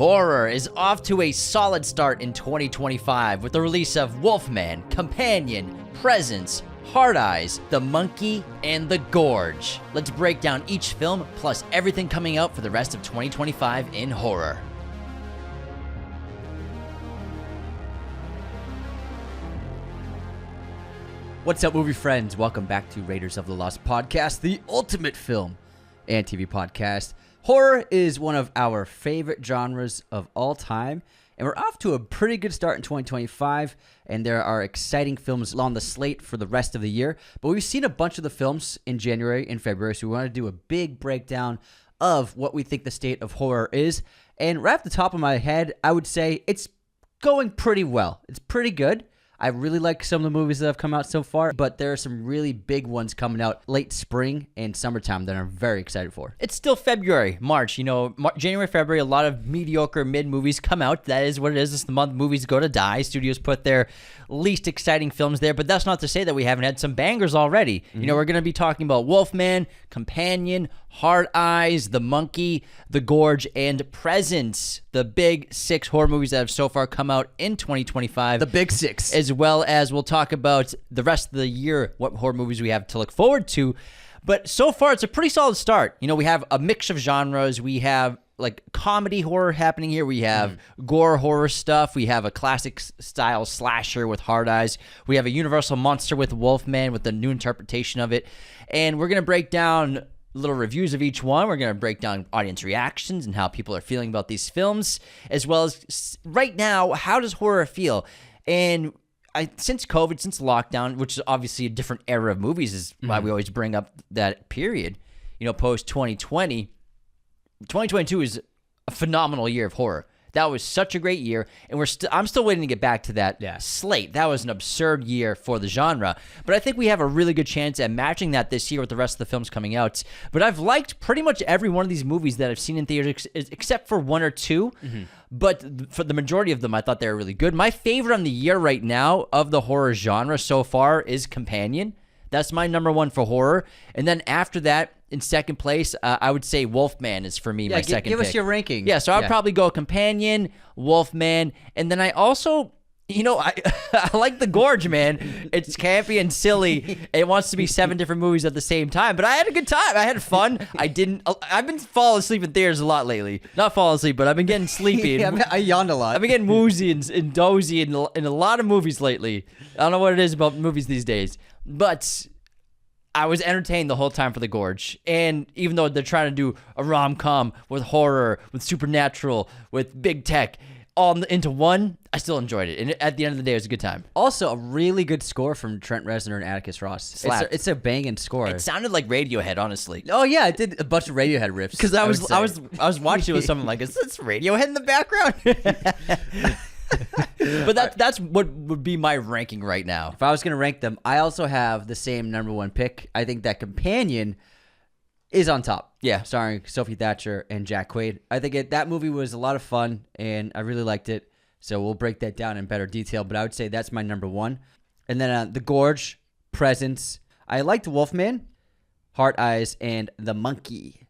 Horror is off to a solid start in 2025 with the release of Wolfman, Companion, Presence, Hard Eyes, The Monkey, and The Gorge. Let's break down each film plus everything coming out for the rest of 2025 in horror. What's up, movie friends? Welcome back to Raiders of the Lost Podcast, the ultimate film and TV podcast. Horror is one of our favorite genres of all time, and we're off to a pretty good start in 2025, and there are exciting films on the slate for the rest of the year. But we've seen a bunch of the films in January and February, so we want to do a big breakdown of what we think the state of horror is. And right off the top of my head, I would say it's going pretty well. It's pretty good. I really like some of the movies that have come out so far, but there are some really big ones coming out late spring and summertime that I'm very excited for. It's still February, March. January, February, a lot of mediocre mid movies come out. That is what it is. It's the month movies go to die. Studios put their least exciting films there, but that's not to say that we haven't had some bangers already. Mm-hmm. We're going to be talking about Wolfman, Companion, Hard Eyes, The Monkey, The Gorge, and Presence. The big 6 horror movies that have so far come out in 2025. The big 6. As well as we'll talk about the rest of the year, what horror movies we have to look forward to. But so far, it's a pretty solid start. We have a mix of genres. We have like comedy horror happening here. We have gore horror stuff. We have a classic style slasher with Hard Eyes. We have a universal monster with Wolfman with a new interpretation of it. And we're going to break down little reviews of each one. We're going to break down audience reactions and how people are feeling about these films, as well as right now, how does horror feel? And since COVID, since lockdown, which is obviously a different era of movies, is why we always bring up that period, post 2020, 2022 is a phenomenal year of horror. That was such a great year, and I'm still waiting to get back to that slate. That was an absurd year for the genre, but I think we have a really good chance at matching that this year with the rest of the films coming out. But I've liked pretty much every one of these movies that I've seen in theaters, except for one or two. But for the majority of them, I thought they were really good. My favorite on the year right now of the horror genre so far is Companion. That's my number one for horror. And then after that, in second place, I would say Wolfman is for me my second pick. Give us your ranking. Yeah, so I would probably go Companion, Wolfman, and then I also, I like The Gorge, man. It's campy and silly. It wants to be 7 different movies at the same time, but I had a good time. I had fun. I've been falling asleep in theaters a lot lately. Not falling asleep, but I've been getting sleepy. I yawned a lot. I've been getting woozy and dozy in a lot of movies lately. I don't know what it is about movies these days, but I was entertained the whole time for The Gorge. And even though they're trying to do a rom-com with horror, with supernatural, with big tech, all into one, I still enjoyed it. And at the end of the day, it was a good time. Also, a really good score from Trent Reznor and Atticus Ross. It's a banging score. It sounded like Radiohead, honestly. Oh yeah, it did a bunch of Radiohead riffs. Because I was watching it with someone like, is this Radiohead in the background? But that's what would be my ranking right now. If I was going to rank them, I also have the same number one pick. I think that Companion is on top. Yeah. Starring Sophie Thatcher and Jack Quaid. I think that movie was a lot of fun, and I really liked it. So we'll break that down in better detail, but I would say that's my number one. And then The Gorge, Presence. I liked Wolfman, Hard Eyes, and The Monkey.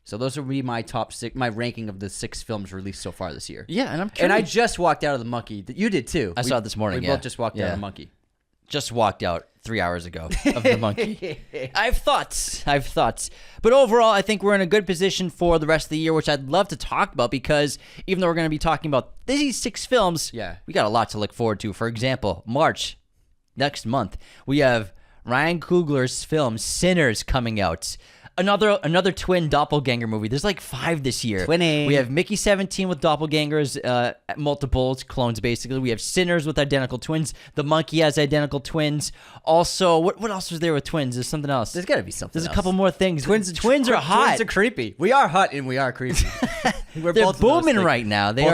So those would be my top 6, my ranking of the 6 films released so far this year. Yeah, and I'm curious. And I just walked out of The Monkey. You did too. I saw it this morning. We both just walked out of The Monkey. Just walked out 3 hours ago of The Monkey. I have thoughts. But overall, I think we're in a good position for the rest of the year, which I'd love to talk about, because even though we're going to be talking about these 6 films, we got a lot to look forward to. For example, March, next month, we have Ryan Coogler's film Sinners coming out. Another twin doppelganger movie. There's like 5 this year. Twinning. We have Mickey 17 with doppelgangers, multiples, clones basically. We have Sinners with identical twins. The Monkey has identical twins. Also, what else was there with twins? There's something else. There's got to be something There's a couple more things. Twins are hot. Twins are creepy. We are hot and we are creepy. They're booming right now. They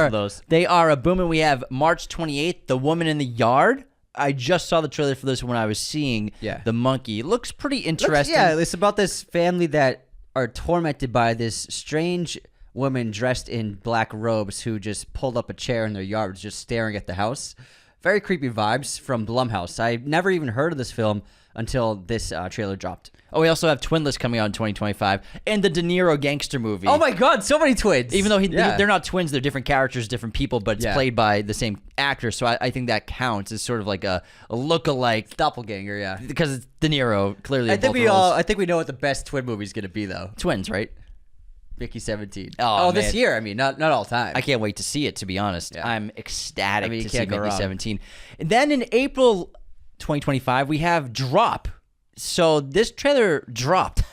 are a booming. We have March 28th, The Woman in the Yard. I just saw the trailer for this when I was seeing The Monkey. It looks pretty interesting. It's about this family that are tormented by this strange woman dressed in black robes who just pulled up a chair in their yard, just staring at the house. Very creepy vibes from Blumhouse. I've never even heard of this film, until this trailer dropped. Oh, we also have Twinless coming out in 2025, and the De Niro gangster movie. Oh my God, so many twins! Even though they're not twins, they're different characters, different people, but it's played by the same actor. So I think that counts as sort of like a look-alike doppelganger. Yeah, because it's De Niro clearly. I think we know what the best twin movie is going to be though. Twins, right? Mickey 17. Oh, this year. I mean, not all time. I can't wait to see it. To be honest, I'm ecstatic to see Mickey wrong. 17. And then in April 2025, we have Drop. So this trailer dropped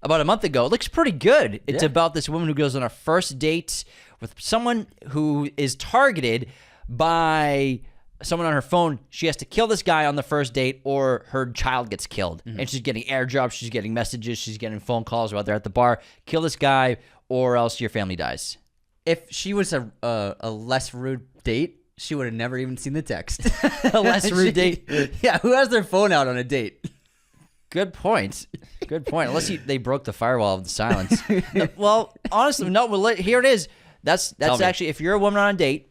about a month ago. It looks pretty good. It's about this woman who goes on a first date with someone who is targeted by someone on her phone. She has to kill this guy on the first date or her child gets killed. And she's getting airdrops, she's getting messages, she's getting phone calls while they're at the bar. Kill this guy or else your family dies. If she was a less rude date, she would have never even seen the text. A less rude date? Yeah, who has their phone out on a date? Good point. Good point. Unless they broke the firewall of the silence. No, well, honestly, no. Well, here it is. That's actually, if you're a woman on a date,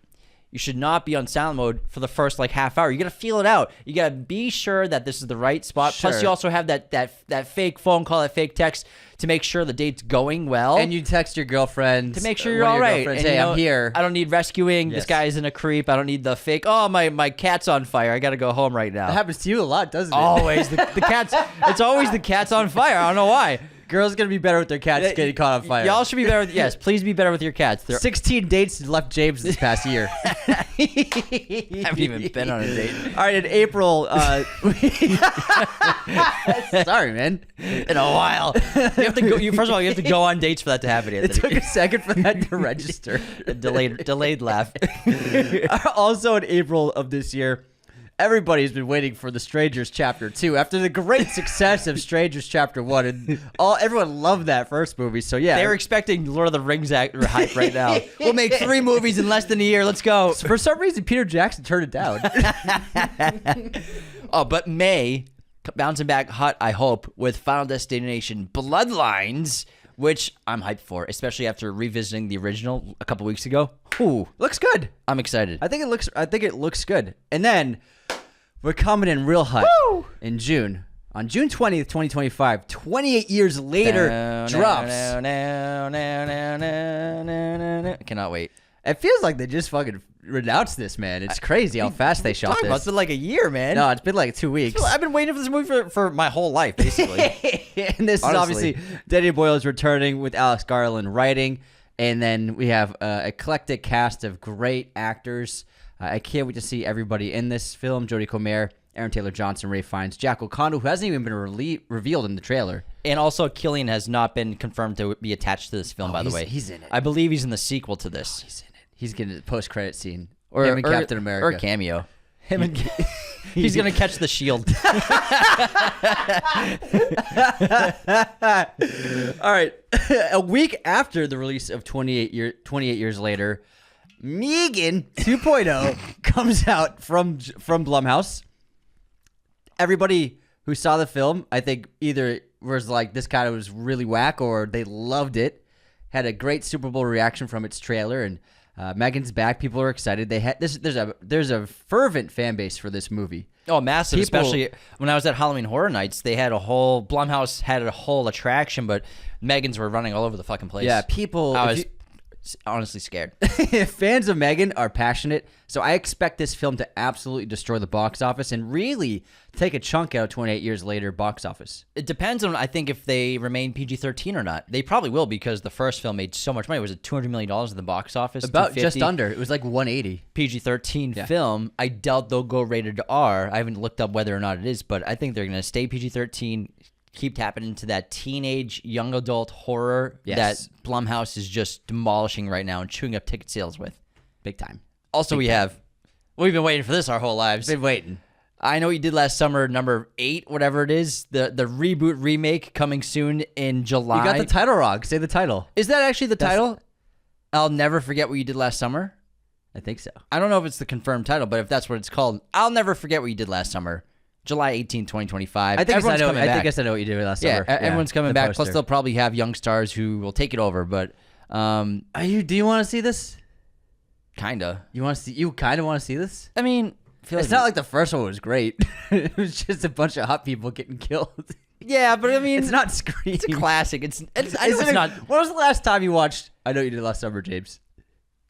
you should not be on silent mode for the first half hour. You got to feel it out. You got to be sure that this is the right spot. Sure. Plus, you also have that fake phone call, that fake text to make sure the date's going well. And you text your girlfriend to make sure you're all right. And hey, I'm here. I don't need rescuing. This guy isn't a creep. I don't need the fake. Oh, my cat's on fire. I got to go home right now. That happens to you a lot, doesn't it? Always. The cat's. It's always the cat's on fire. I don't know why. Girls gonna be better with their cats getting caught on fire. Y'all should be better. Yes, please be better with your cats. 16 dates left James this past year. I haven't even been on a date. All right, in April. Sorry, man. In a while, you have to go. First of all, you have to go on dates for that to happen. It took a second for that to register. A delayed laugh. Also, in April of this year, everybody's been waiting for The Strangers Chapter 2 after the great success of Strangers Chapter 1, and everyone loved that first movie. So yeah, they're expecting Lord of the Rings hype right now. We'll make 3 movies in less than a year. Let's go. For some reason, Peter Jackson turned it down. But May bouncing back hot, I hope, with Final Destination Bloodlines, which I'm hyped for, especially after revisiting the original a couple weeks ago. Ooh, looks good. I'm excited. I think it looks good. And then we're coming in real hot in June. On June 20th, 2025, 28 years later, drops. I cannot wait. It feels like they just fucking renounced this, man. It's crazy how fast they shot this. It's been like a year, man. No, it's been like 2 weeks. I've been waiting for this movie for my whole life, basically. And this is obviously Danny Boyle is returning with Alex Garland writing. And then we have an eclectic cast of great actors. I can't wait to see everybody in this film. Jodie Comer, Aaron Taylor-Johnson, Ralph Fiennes, Jack O'Connell, who hasn't even been revealed in the trailer. And also, Killian has not been confirmed to be attached to this film, by the way. He's in it. I believe he's in the sequel to this. He's in it. He's getting a post-credit scene. Or him and Captain America. Or a cameo. Him and he's going to catch the shield. All right. A week after the release of 28 Years Later, Megan 2.0 comes out from Blumhouse. Everybody who saw the film, I think, either was like, this kind of was really whack, or they loved it. Had a great Super Bowl reaction from its trailer, and Megan's back. People are excited. There's a fervent fan base for this movie. Oh, massive! Especially when I was at Halloween Horror Nights, Blumhouse had a whole attraction, but Megan's were running all over the fucking place. Yeah, people. I was honestly scared. Fans of Megan are passionate, so I expect this film to absolutely destroy the box office and really take a chunk out of 28 Years Later box office. It depends on, I think, if they remain PG-13 or not. They probably will, because the first film made so much money. Was it $200 million in the box office? About just under. It was like 180. PG-13 film. I doubt they'll go rated R. I haven't looked up whether or not it is, but I think they're going to stay PG-13, keep tapping into that teenage, young adult horror that Blumhouse is just demolishing right now and chewing up ticket sales with. Big time. Also, we've been waiting for this our whole lives. Been waiting. I Know What You Did Last Summer, number 8, whatever it is, the reboot remake coming soon in July. You got the title wrong. Say the title. Is that actually the title? I'll Never Forget What You Did Last Summer? I think so. I don't know if it's the confirmed title, but if that's what it's called, I'll Never Forget What You Did Last Summer. July 18, 2025. I think I know what you did last summer. Everyone's coming back. Plus, they'll probably have young stars who will take it over. But do you want to see this? Kinda. You kind of want to see this? I mean, It's not like the first one was great. It was just a bunch of hot people getting killed. Yeah, but I mean, It's not Scream. it's a classic. I know it's not. When was the last time you watched? I know you did last summer, James.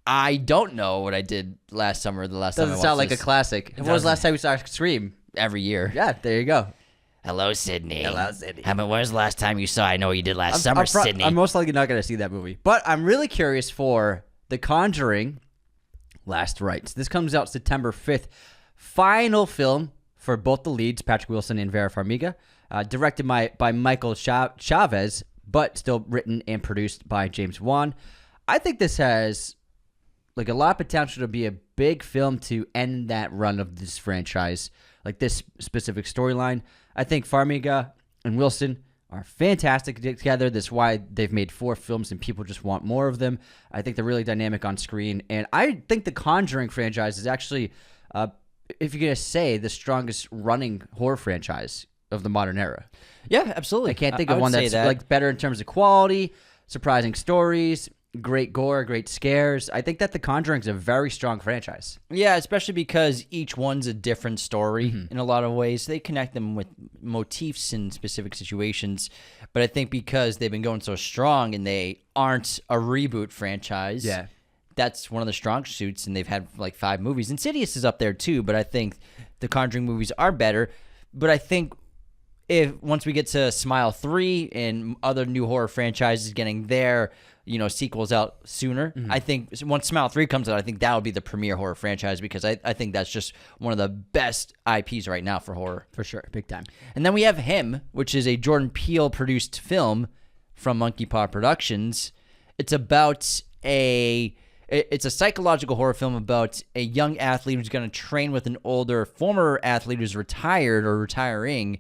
I don't know what I did last summer. The last time I Doesn't watched sound like this. a classic. When was the last time you saw Scream? Every year. Yeah, there you go. Hello, Sydney. Hello, Sydney. When was the last time you saw I Know What You Did Last Summer, Sydney? I'm most likely not going to see that movie, but I'm really curious for The Conjuring Last Rites. This comes out September 5th. Final film for both the leads, Patrick Wilson and Vera Farmiga. Directed by Michael Chavez, but still written and produced by James Wan. I think this has like a lot of potential to be a big film to end that run of this franchise, like this specific storyline. I think Farmiga and Wilson are fantastic together. That's why they've made 4 films and people just want more of them. I think they're really dynamic on screen. And I think the Conjuring franchise is actually, if you're going to say, the strongest running horror franchise of the modern era. Yeah, absolutely. I can't think of one that's like better in terms of quality, surprising stories, great gore, great scares. I think that The Conjuring is a very strong franchise. Yeah, especially because each one's a different story in a lot of ways. They connect them with motifs in specific situations. But I think because they've been going so strong and they aren't a reboot franchise, that's one of the strong suits. And they've had like 5 movies. Insidious is up there too, but I think the Conjuring movies are better. But I think if once we get to Smile 3 and other new horror franchises getting their sequels out sooner, I think once Smile 3 comes out, I think that will be the premier horror franchise because I think that's just one of the best IPs right now for horror. For sure. Big time. And then we have Him, which is a Jordan Peele produced film from Monkey Paw Productions. It's about it's a psychological horror film about a young athlete who's going to train with an older former athlete who's retired or retiring.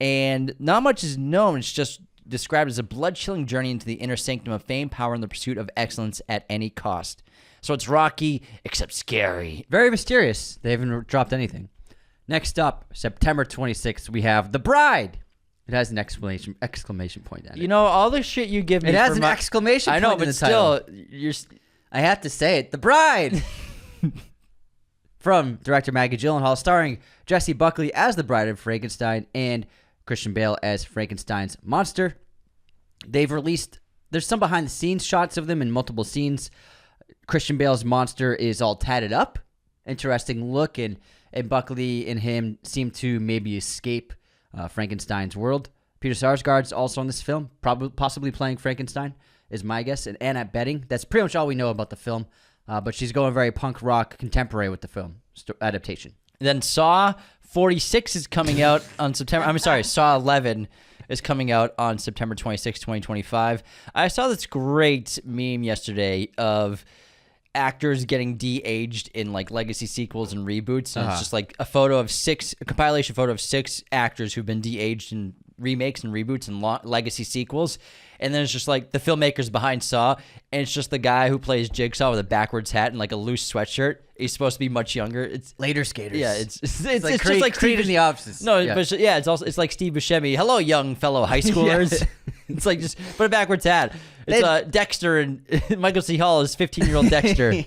And not much is known. It's just described as a blood-chilling journey into the inner sanctum of fame, power, and the pursuit of excellence at any cost. So it's Rocky, except scary. Very mysterious. They haven't dropped anything. Next up, September 26th, we have The Bride. It has an exclamation point on it. All the shit you give me. It has an exclamation point. I know, in but the still, title. I have to say it. The Bride. From director Maggie Gyllenhaal, starring Jessie Buckley as the Bride of Frankenstein and Christian Bale as Frankenstein's monster. There's some behind the scenes shots of them in multiple scenes. Christian Bale's monster is all tatted up. Interesting look, and Buckley and him seem to maybe escape Frankenstein's world. Peter Sarsgaard's also in this film, possibly playing Frankenstein, is my guess. And Annette Bening. That's pretty much all we know about the film, but she's going very punk rock contemporary with the film adaptation. Then Saw 46 is coming out on Saw 11 is coming out on September 26, 2025. I saw this great meme yesterday of actors getting de-aged in like legacy sequels and reboots. And it's just like a compilation photo of 6 actors who've been de-aged in remakes and reboots and legacy sequels. And then it's just like the filmmakers behind Saw, and it's just the guy who plays Jigsaw with a backwards hat and like a loose sweatshirt. He's supposed to be much younger. It's Later Skaters. Yeah, it's like just like Creed in the offices. No, but it's like Steve Buscemi. Hello, young fellow high schoolers. It's like just put a backwards hat. It's Dexter and Michael C. Hall is 15-year-old Dexter.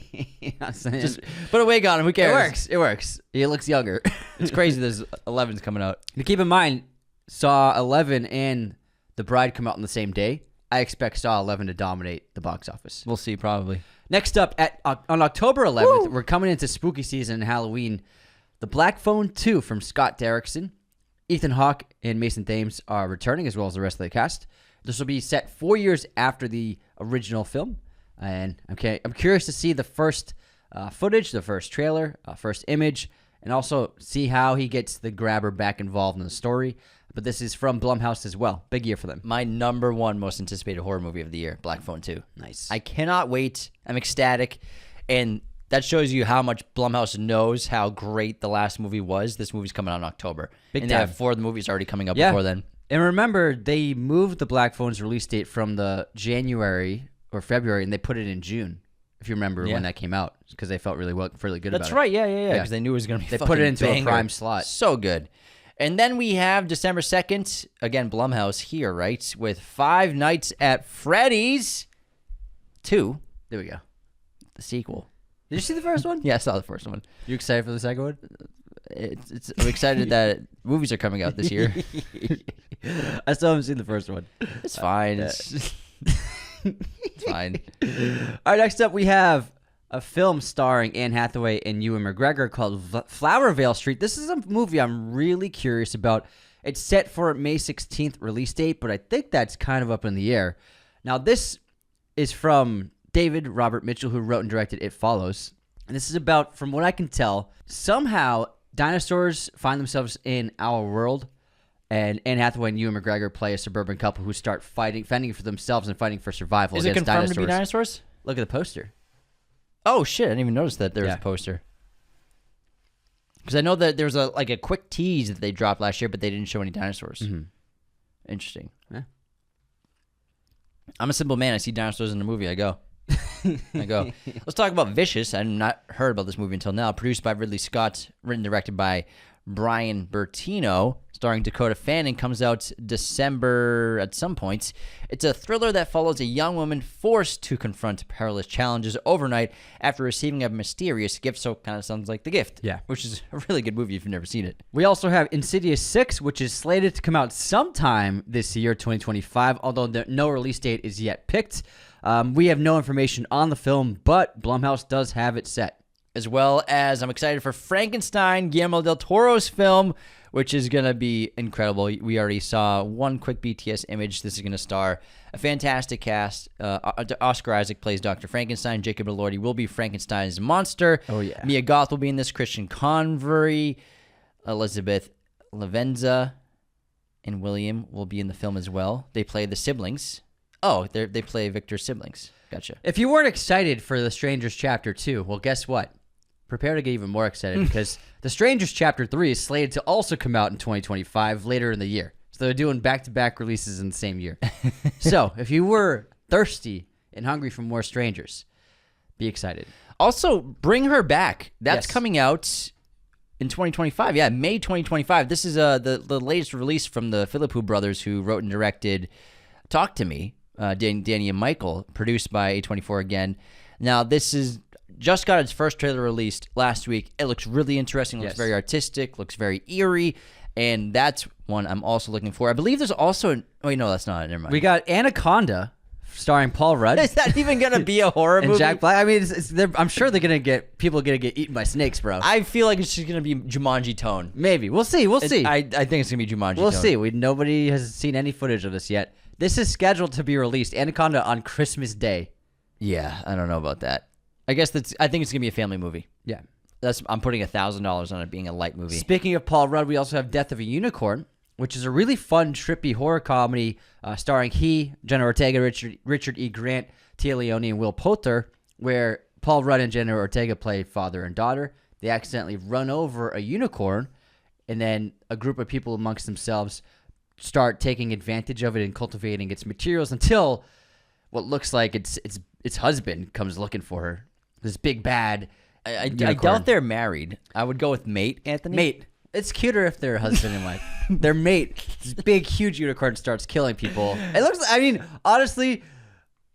Just put a wig on him. Who cares? It works. He looks younger. It's crazy. There's 11's coming out. To keep in mind, Saw 11 and The Bride come out on the same day. I expect Saw 11 to dominate the box office. We'll see, probably. Next up, on October 11th, we're coming into spooky season and Halloween. The Black Phone 2 from Scott Derrickson. Ethan Hawke and Mason Thames are returning, as well as the rest of the cast. This will be set 4 years after the original film. And I'm curious to see the first footage, the first trailer, first image, and also see how he gets the grabber back involved in the story. But this is from Blumhouse as well. Big year for them. My number 1 most anticipated horror movie of the year, Black Phone 2. Nice. I cannot wait. I'm ecstatic. And that shows you how much Blumhouse knows how great the last movie was. This movie's coming out in October. Big and time. they have 4 of the movies already coming up before then. And remember, they moved the Black Phone's release date from the January or February, and they put it in June, if you remember when that came out, because they felt really good about it. That's right. Yeah. Because they knew it was going to be They put it into banger. a prime slot. So good. And then we have December 2nd, again, Blumhouse here, right? With Five Nights at Freddy's 2. There we go. The sequel. Did you see the first one? Yeah, I saw the first one. You excited for the second one? I'm excited that movies are coming out this year. I still haven't seen the first one. It's fine. It's fine. All right, next up we have a film starring Anne Hathaway and Ewan McGregor called Flowervale Street. This is a movie I'm really curious about. It's set for a May 16th release date, but I think that's kind of up in the air. Now, this is from David Robert Mitchell, who wrote and directed It Follows. And this is about, from what I can tell, somehow dinosaurs find themselves in our world, and Anne Hathaway and Ewan McGregor play a suburban couple who start fending for themselves and fighting for survival Is it against confirmed dinosaurs. to be dinosaurs? Look at the poster. Oh shit! I didn't even notice that there was a poster. Because I know that there was a quick tease that they dropped last year, but they didn't show any dinosaurs. Mm-hmm. Interesting. Yeah. I'm a simple man. I see dinosaurs in the movie. I go. Let's talk about Vicious. I've not heard about this movie until now. Produced by Ridley Scott, written and directed by Brian Bertino, starring Dakota Fanning, comes out December at some point. It's a thriller that follows a young woman forced to confront perilous challenges overnight after receiving a mysterious gift. So kind of sounds like The Gift. Yeah. Which is a really good movie if you've never seen it. We also have Insidious 6, which is slated to come out sometime this year, 2025, although no release date is yet picked. We have no information on the film, but Blumhouse does have it set. As well as I'm excited for Frankenstein, Guillermo del Toro's film, which is going to be incredible. We already saw one quick BTS image. This is going to star a fantastic cast. Oscar Isaac plays Dr. Frankenstein. Jacob Elordi will be Frankenstein's monster. Oh, yeah. Mia Goth will be in this. Christian Convery, Elizabeth Lavenza, and William will be in the film as well. They play the siblings. Oh, they play Victor's siblings. Gotcha. If you weren't excited for The Strangers Chapter 2, well, guess what? Prepare to get even more excited because The Strangers Chapter 3 is slated to also come out in 2025 later in the year. So they're doing back-to-back releases in the same year. So if you were thirsty and hungry for more Strangers, be excited. Also, Bring Her Back. That's Yes. coming out in 2025. Yeah, May 2025. This is the latest release from the Philippou brothers who wrote and directed Talk to Me, Danny and Michael, produced by A24 again. Now, this is just got its first trailer released last week. It looks really interesting. Looks very artistic. Looks very eerie. And that's one I'm also looking for. I believe there's also... wait, no, that's not it. Never mind. We got Anaconda, starring Paul Rudd. Is that even going to be a horror and movie? Jack Black. I mean, I'm sure they're going to get... people are going to get eaten by snakes, bro. I feel like it's just going to be Jumanji tone. Maybe. We'll see. We'll see. I think it's going to be Jumanji We'll tone. see. Nobody has seen any footage of this yet. This is scheduled to be released, Anaconda, on Christmas Day. Yeah, I don't know about that. I think it's gonna be a family movie. Yeah. I'm putting $1,000 on it being a light movie. Speaking of Paul Rudd, we also have Death of a Unicorn, which is a really fun, trippy horror comedy starring Jenna Ortega, Richard E. Grant, Tia Leone, and Will Poulter, where Paul Rudd and Jenna Ortega play father and daughter. They accidentally run over a unicorn, and then a group of people amongst themselves start taking advantage of it and cultivating its materials until what looks like its husband comes looking for her. This big bad I unicorn. doubt they're married. I would go with mate, Anthony. Mate. It's cuter if they're husband and wife. Their mate, this big, huge unicorn starts killing people. It looks. I mean, honestly,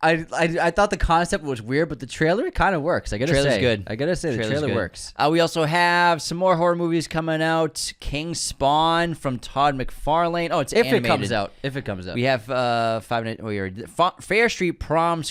I thought the concept was weird, but the trailer kind of works. I gotta Trailer's say, good. I gotta say, the trailer works. We also have some more horror movies coming out. King Spawn from Todd McFarlane. Oh, it's animated. If it comes out. We have Fair Street Prom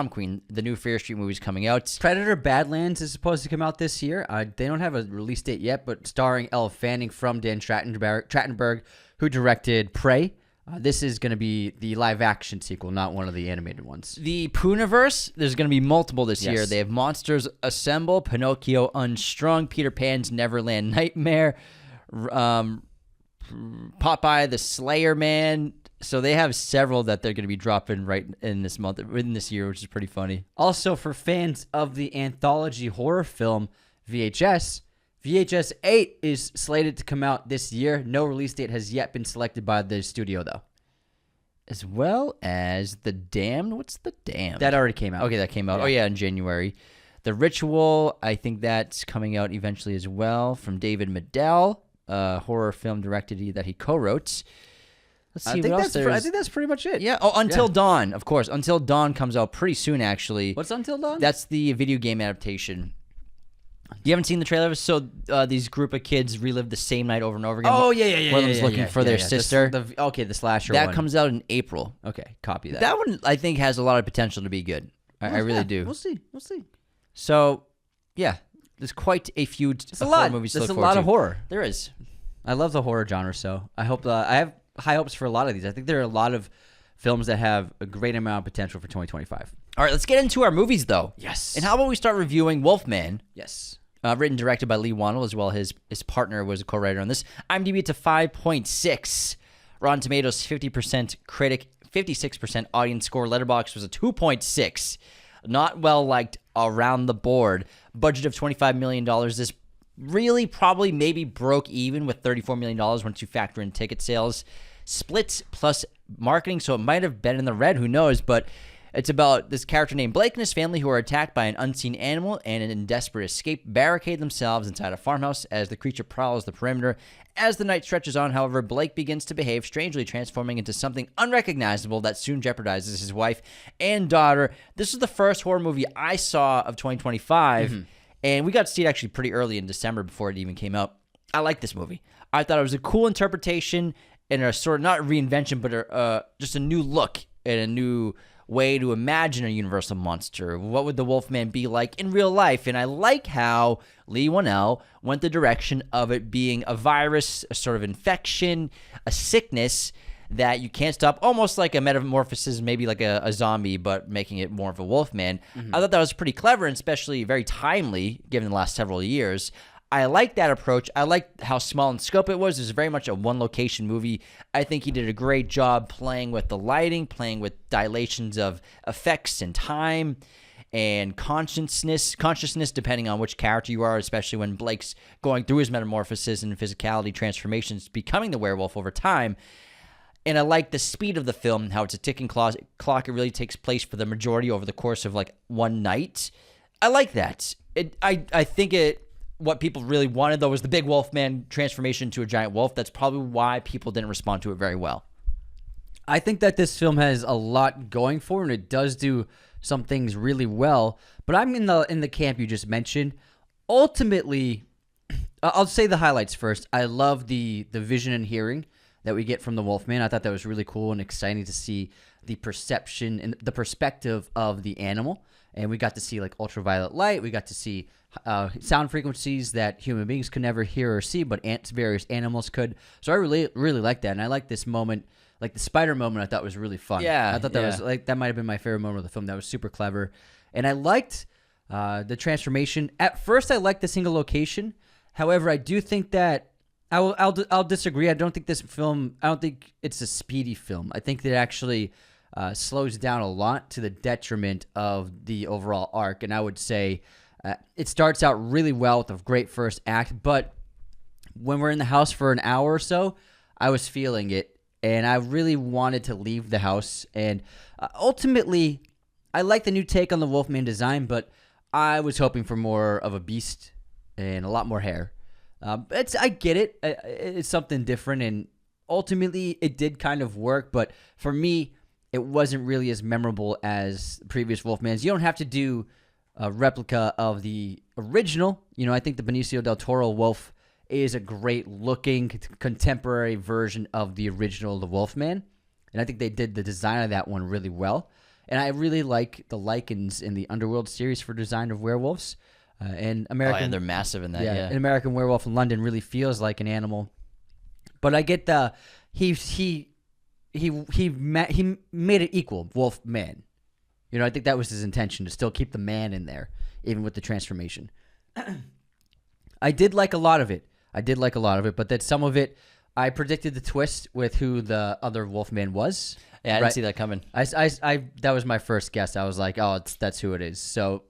Queen. The new Fair Street movie's coming out. Predator Badlands is supposed to come out this year. They don't have a release date yet, but starring Elle Fanning from Dan Trachtenberg, who directed Prey. This is going to be the live-action sequel, not one of the animated ones. The Poonaverse, there's going to be multiple this year. Yes. They have Monsters Assemble, Pinocchio Unstrung, Peter Pan's Neverland Nightmare, Popeye the Slayer Man. So they have several that they're going to be dropping right in this month, in this year, which is pretty funny. Also, for fans of the anthology horror film VHS 8 is slated to come out this year. No release date has yet been selected by the studio, though. As well as The Damned. What's The Damned? That already came out. Okay, that came out. Yeah. Oh, yeah, in January. The Ritual, I think that's coming out eventually as well, from David Medell, a horror film directed that he co-wrote. Let's see what else I think that's pretty much it. Yeah. Oh, Until Dawn, of course. Until Dawn comes out pretty soon, actually. What's Until Dawn? That's the video game adaptation. You haven't seen the trailer? So these group of kids relive the same night over and over again. Oh, yeah. One of them's looking for their sister. The slasher that one. comes out in April. Okay, copy that. That one, I think, has a lot of potential to be good. I really do. We'll see. So, yeah, there's quite a few horror movies to look There's a forward lot to. of horror. There is. I love the horror genre, so I hope I have high hopes for a lot of these. I think there are a lot of films that have a great amount of potential for 2025. All right, let's get into our movies, though. Yes. And how about we start reviewing Wolfman? Yes. Written and directed by Lee Wannell, as well. His partner was a co-writer on this. IMDb, it's a 5.6. Rotten Tomatoes, 50% critic, 56% audience score. Letterboxd was a 2.6. Not well liked around the board. Budget of $25 million. This really probably maybe broke even with $34 million once you factor in ticket sales. Splits plus marketing, so it might have been in the red. Who knows? But it's about this character named Blake and his family who are attacked by an unseen animal and in desperate escape barricade themselves inside a farmhouse as the creature prowls the perimeter. As the night stretches on, however, Blake begins to behave strangely, transforming into something unrecognizable that soon jeopardizes his wife and daughter. This is the first horror movie I saw of 2025, and we got to see it actually pretty early in December before it even came out. I like this movie. I thought it was a cool interpretation and a sort of, not reinvention, but just a new look and a new way to imagine a universal monster. What would the Wolfman be like in real life? And I like how Lee Wannell went the direction of it being a virus, a sort of infection, a sickness that you can't stop, almost like a metamorphosis, maybe like a zombie, but making it more of a Wolfman. I thought that was pretty clever and especially very timely given the last several years. I like that approach. I like how small in scope it was. It was very much a one-location movie. I think he did a great job playing with the lighting, playing with dilations of effects and time and consciousness depending on which character you are, especially when Blake's going through his metamorphosis and physicality transformations, becoming the werewolf over time. And I like the speed of the film, how it's a ticking clock. It really takes place for the majority over the course of like one night. I like that. I think what people really wanted, though, was the big Wolfman transformation to a giant wolf. That's probably why people didn't respond to it very well. I think that this film has a lot going for it, and it does do some things really well. But I'm in the camp you just mentioned. Ultimately, I'll say the highlights first. I love the vision and hearing that we get from the Wolfman. I thought that was really cool and exciting to see the perception and the perspective of the animal. And we got to see like ultraviolet light. We got to see sound frequencies that human beings could never hear or see, but various animals could. So I really, really like that. And I like this moment, like the spider moment. I thought was really fun. Yeah, I thought that was like that might have been my favorite moment of the film. That was super clever, and I liked the transformation. At first, I liked the single location. However, I do think that I'll disagree. I don't think this film. I don't think it's a speedy film. I think that it actually slows down a lot to the detriment of the overall arc. And I would say it starts out really well with a great first act, but when we're in the house for an hour or so, I was feeling it, and I really wanted to leave the house. And ultimately, I like the new take on the Wolfman design, but I was hoping for more of a beast and a lot more hair. I get it. It's something different, and ultimately, it did kind of work. But for me, it wasn't really as memorable as previous Wolfmans. You don't have to do a replica of the original. You know, I think the Benicio del Toro Wolf is a great-looking contemporary version of the original The Wolfman, and I think they did the design of that one really well. And I really like the lichens in the Underworld series for design of werewolves. And American, and they're massive in that. Yeah, An American Werewolf in London really feels like an animal. But I get the he made it equal Wolf Man. You know, I think that was his intention, to still keep the man in there, even with the transformation. I did like a lot of it. But that some of it, I predicted the twist with who the other Wolfman was. Yeah, I didn't see that coming. I that was my first guess. I was like, oh, that's who it is. So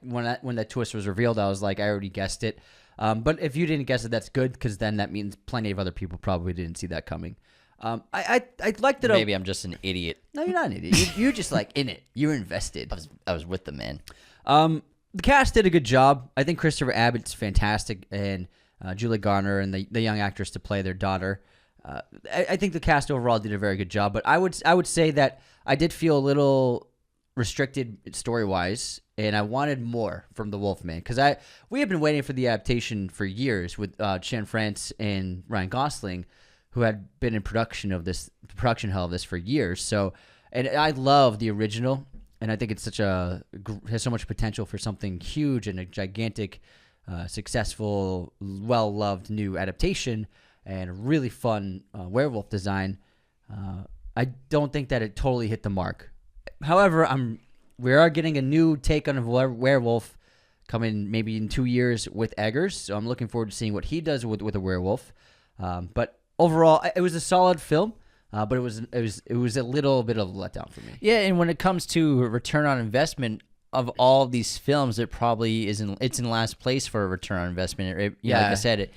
when that twist was revealed, I was like, I already guessed it. But if you didn't guess it, that's good, because then that means plenty of other people probably didn't see that coming. I liked it. Maybe I'm just an idiot. No, you're not an idiot. You're just like in it. You're invested. I was with the man. The cast did a good job. I think Christopher Abbott's fantastic, and Julia Garner and the young actress to play their daughter. I think the cast overall did a very good job. But I would say that I did feel a little restricted story-wise, and I wanted more from The Wolfman because we have been waiting for the adaptation for years with Chan France and Ryan Gosling, who had been in production hell of this for years. So, and I love the original, and I think it's has so much potential for something huge and a gigantic, successful, well-loved new adaptation and a really fun werewolf design. I don't think that it totally hit the mark. However, we are getting a new take on a werewolf coming maybe in 2 years with Eggers, so I'm looking forward to seeing what he does with a werewolf. But overall, it was a solid film, but it was a little bit of a letdown for me. Yeah, and when it comes to return on investment of all these films, it probably isn't. It's in last place for a return on investment. Like I said, it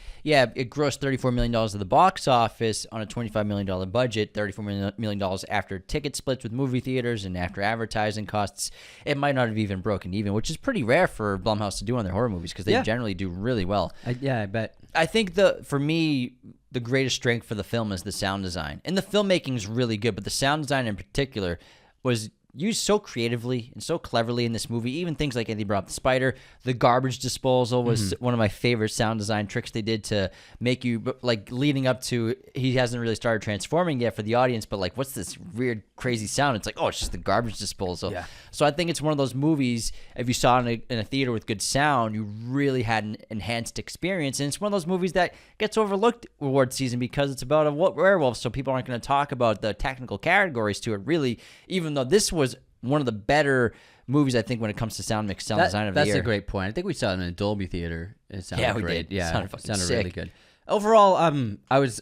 grossed $34 million at the box office on a $25 million budget. $34 million after ticket splits with movie theaters and after advertising costs. It might not have even broken even, which is pretty rare for Blumhouse to do on their horror movies because they generally do really well. I bet. I think for me, the greatest strength for the film is the sound design, and the filmmaking is really good, but the sound design in particular was used so creatively and so cleverly in this movie. Even things like Andy brought up the spider, the garbage disposal was one of my favorite sound design tricks they did to make you, like, leading up to he hasn't really started transforming yet for the audience, but like, what's this weird crazy sound? It's like, oh, it's just the garbage disposal. Yeah. So I think it's one of those movies, if you saw it in a theater with good sound, you really had an enhanced experience. And it's one of those movies that gets overlooked award season because it's about a werewolf, so people aren't going to talk about the technical categories to it, really, even though this was one of the better movies, I think, when it comes to sound mix, sound design of the year. That's a great point. I think we saw it in a Dolby theater. It sounded great. We did. Yeah, it sounded really good. Overall, I was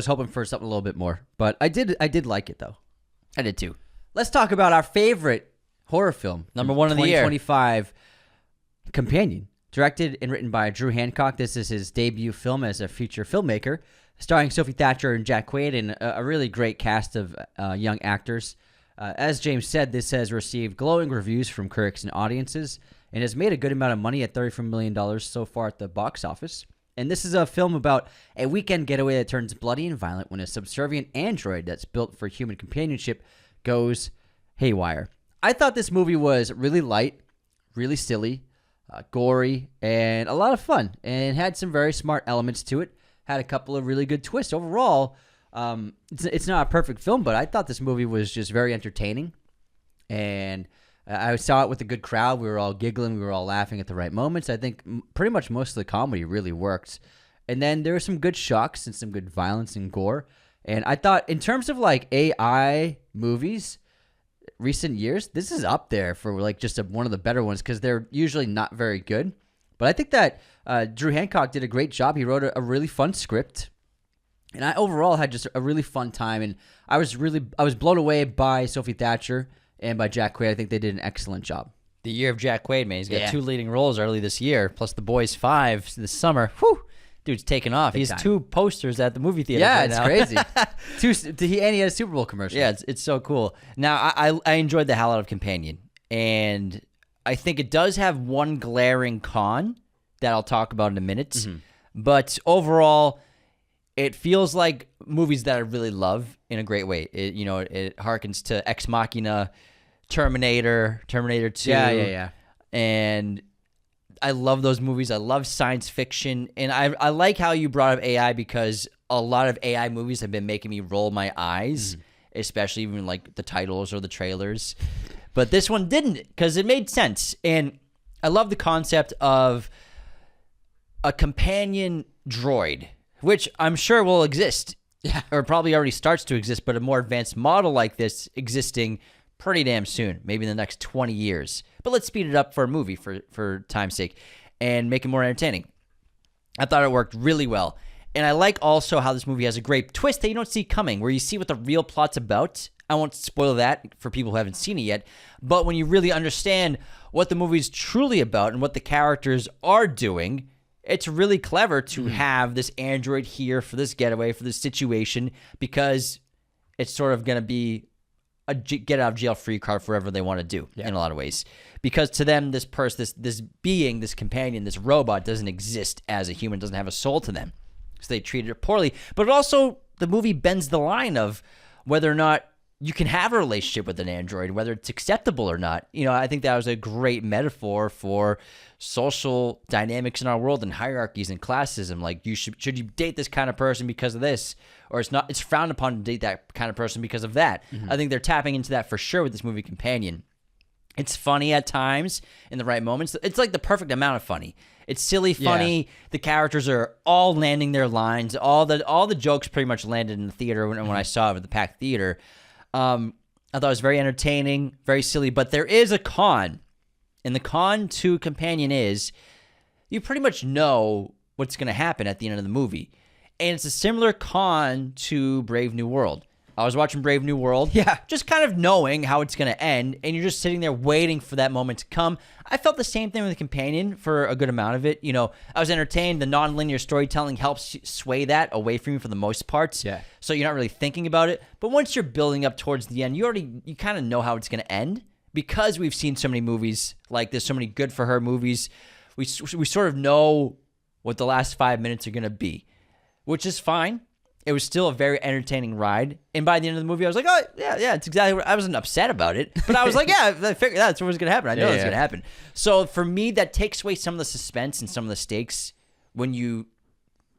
hoping for something a little bit more, but I did like it though. I did too. Let's talk about our favorite horror film, number one of the year, 2025, Companion, directed and written by Drew Hancock. This is his debut film as a feature filmmaker, starring Sophie Thatcher and Jack Quaid, and a really great cast of young actors. As James said, this has received glowing reviews from critics and audiences and has made a good amount of money at $34 million so far at the box office. And this is a film about a weekend getaway that turns bloody and violent when a subservient android that's built for human companionship goes haywire. I thought this movie was really light, really silly, gory, and a lot of fun, and had some very smart elements to it. Had a couple of really good twists. Overall, it's not a perfect film, but I thought this movie was just very entertaining, and I saw it with a good crowd. We were all giggling, we were all laughing at the right moments. I think pretty much most of the comedy really worked, and then there were some good shocks and some good violence and gore. And I thought, in terms of like AI movies, recent years, this is up there for like just one of the better ones because they're usually not very good. But I think that Drew Hancock did a great job. He wrote a really fun script. And I overall had just a really fun time, and I was blown away by Sophie Thatcher and by Jack Quaid. I think they did an excellent job. The year of Jack Quaid, man. He's got 2 leading roles early this year, plus The Boys 5 this summer. Whew, dude's taking off. He has 2 posters at the movie theater. Yeah, right it's now. Crazy. And he had a Super Bowl commercial. Yeah, it's so cool. Now, I enjoyed the hell out of Companion, and I think it does have one glaring con that I'll talk about in a minute. Mm-hmm. But overall, it feels like movies that I really love in a great way. It harkens to Ex Machina, Terminator 2. Yeah. And I love those movies. I love science fiction. And I like how you brought up AI because a lot of AI movies have been making me roll my eyes, especially even like the titles or the trailers. But this one didn't because it made sense. And I love the concept of a companion droid, which I'm sure will exist, or probably already starts to exist, but a more advanced model like this existing pretty damn soon, maybe in the next 20 years. But let's speed it up for a movie for time's sake and make it more entertaining. I thought it worked really well. And I like also how this movie has a great twist that you don't see coming, where you see what the real plot's about. I won't spoil that for people who haven't seen it yet, but when you really understand what the movie's truly about and what the characters are doing, it's really clever to have this android here for this getaway, for this situation, because it's sort of going to be a get out of jail free card for whatever they want to do in a lot of ways. Because to them, this being, this companion, this robot doesn't exist as a human, doesn't have a soul to them. So they treated it poorly. But also, the movie bends the line of whether or not you can have a relationship with an android, whether it's acceptable or not. I think that was a great metaphor for social dynamics in our world and hierarchies and classism. Like, should you date this kind of person because of this, or it's frowned upon to date that kind of person because of that. I think they're tapping into that for sure with this movie Companion. It's funny at times in the right moments. It's like the perfect amount of funny. It's silly funny. Yeah. The characters are all landing their lines. All the jokes pretty much landed in the theater when I saw it at the packed theater. I thought it was very entertaining, very silly, but there is a con. And the con to Companion is you pretty much know what's going to happen at the end of the movie. And it's a similar con to Brave New World. I was watching Brave New World, just kind of knowing how it's going to end, and you're just sitting there waiting for that moment to come. I felt the same thing with Companion for a good amount of it. I was entertained. The nonlinear storytelling helps sway that away from you for the most parts. Yeah. So you're not really thinking about it. But once you're building up towards the end, you kind of know how it's going to end because we've seen so many movies like this, so many good for her movies. We sort of know what the last 5 minutes are going to be, which is fine. It was still a very entertaining ride. And by the end of the movie, I was like, oh, yeah, it's exactly what I wasn't upset about it. But I was like, yeah, I figured that's what was going to happen. I know that's going to happen. So for me, that takes away some of the suspense and some of the stakes when you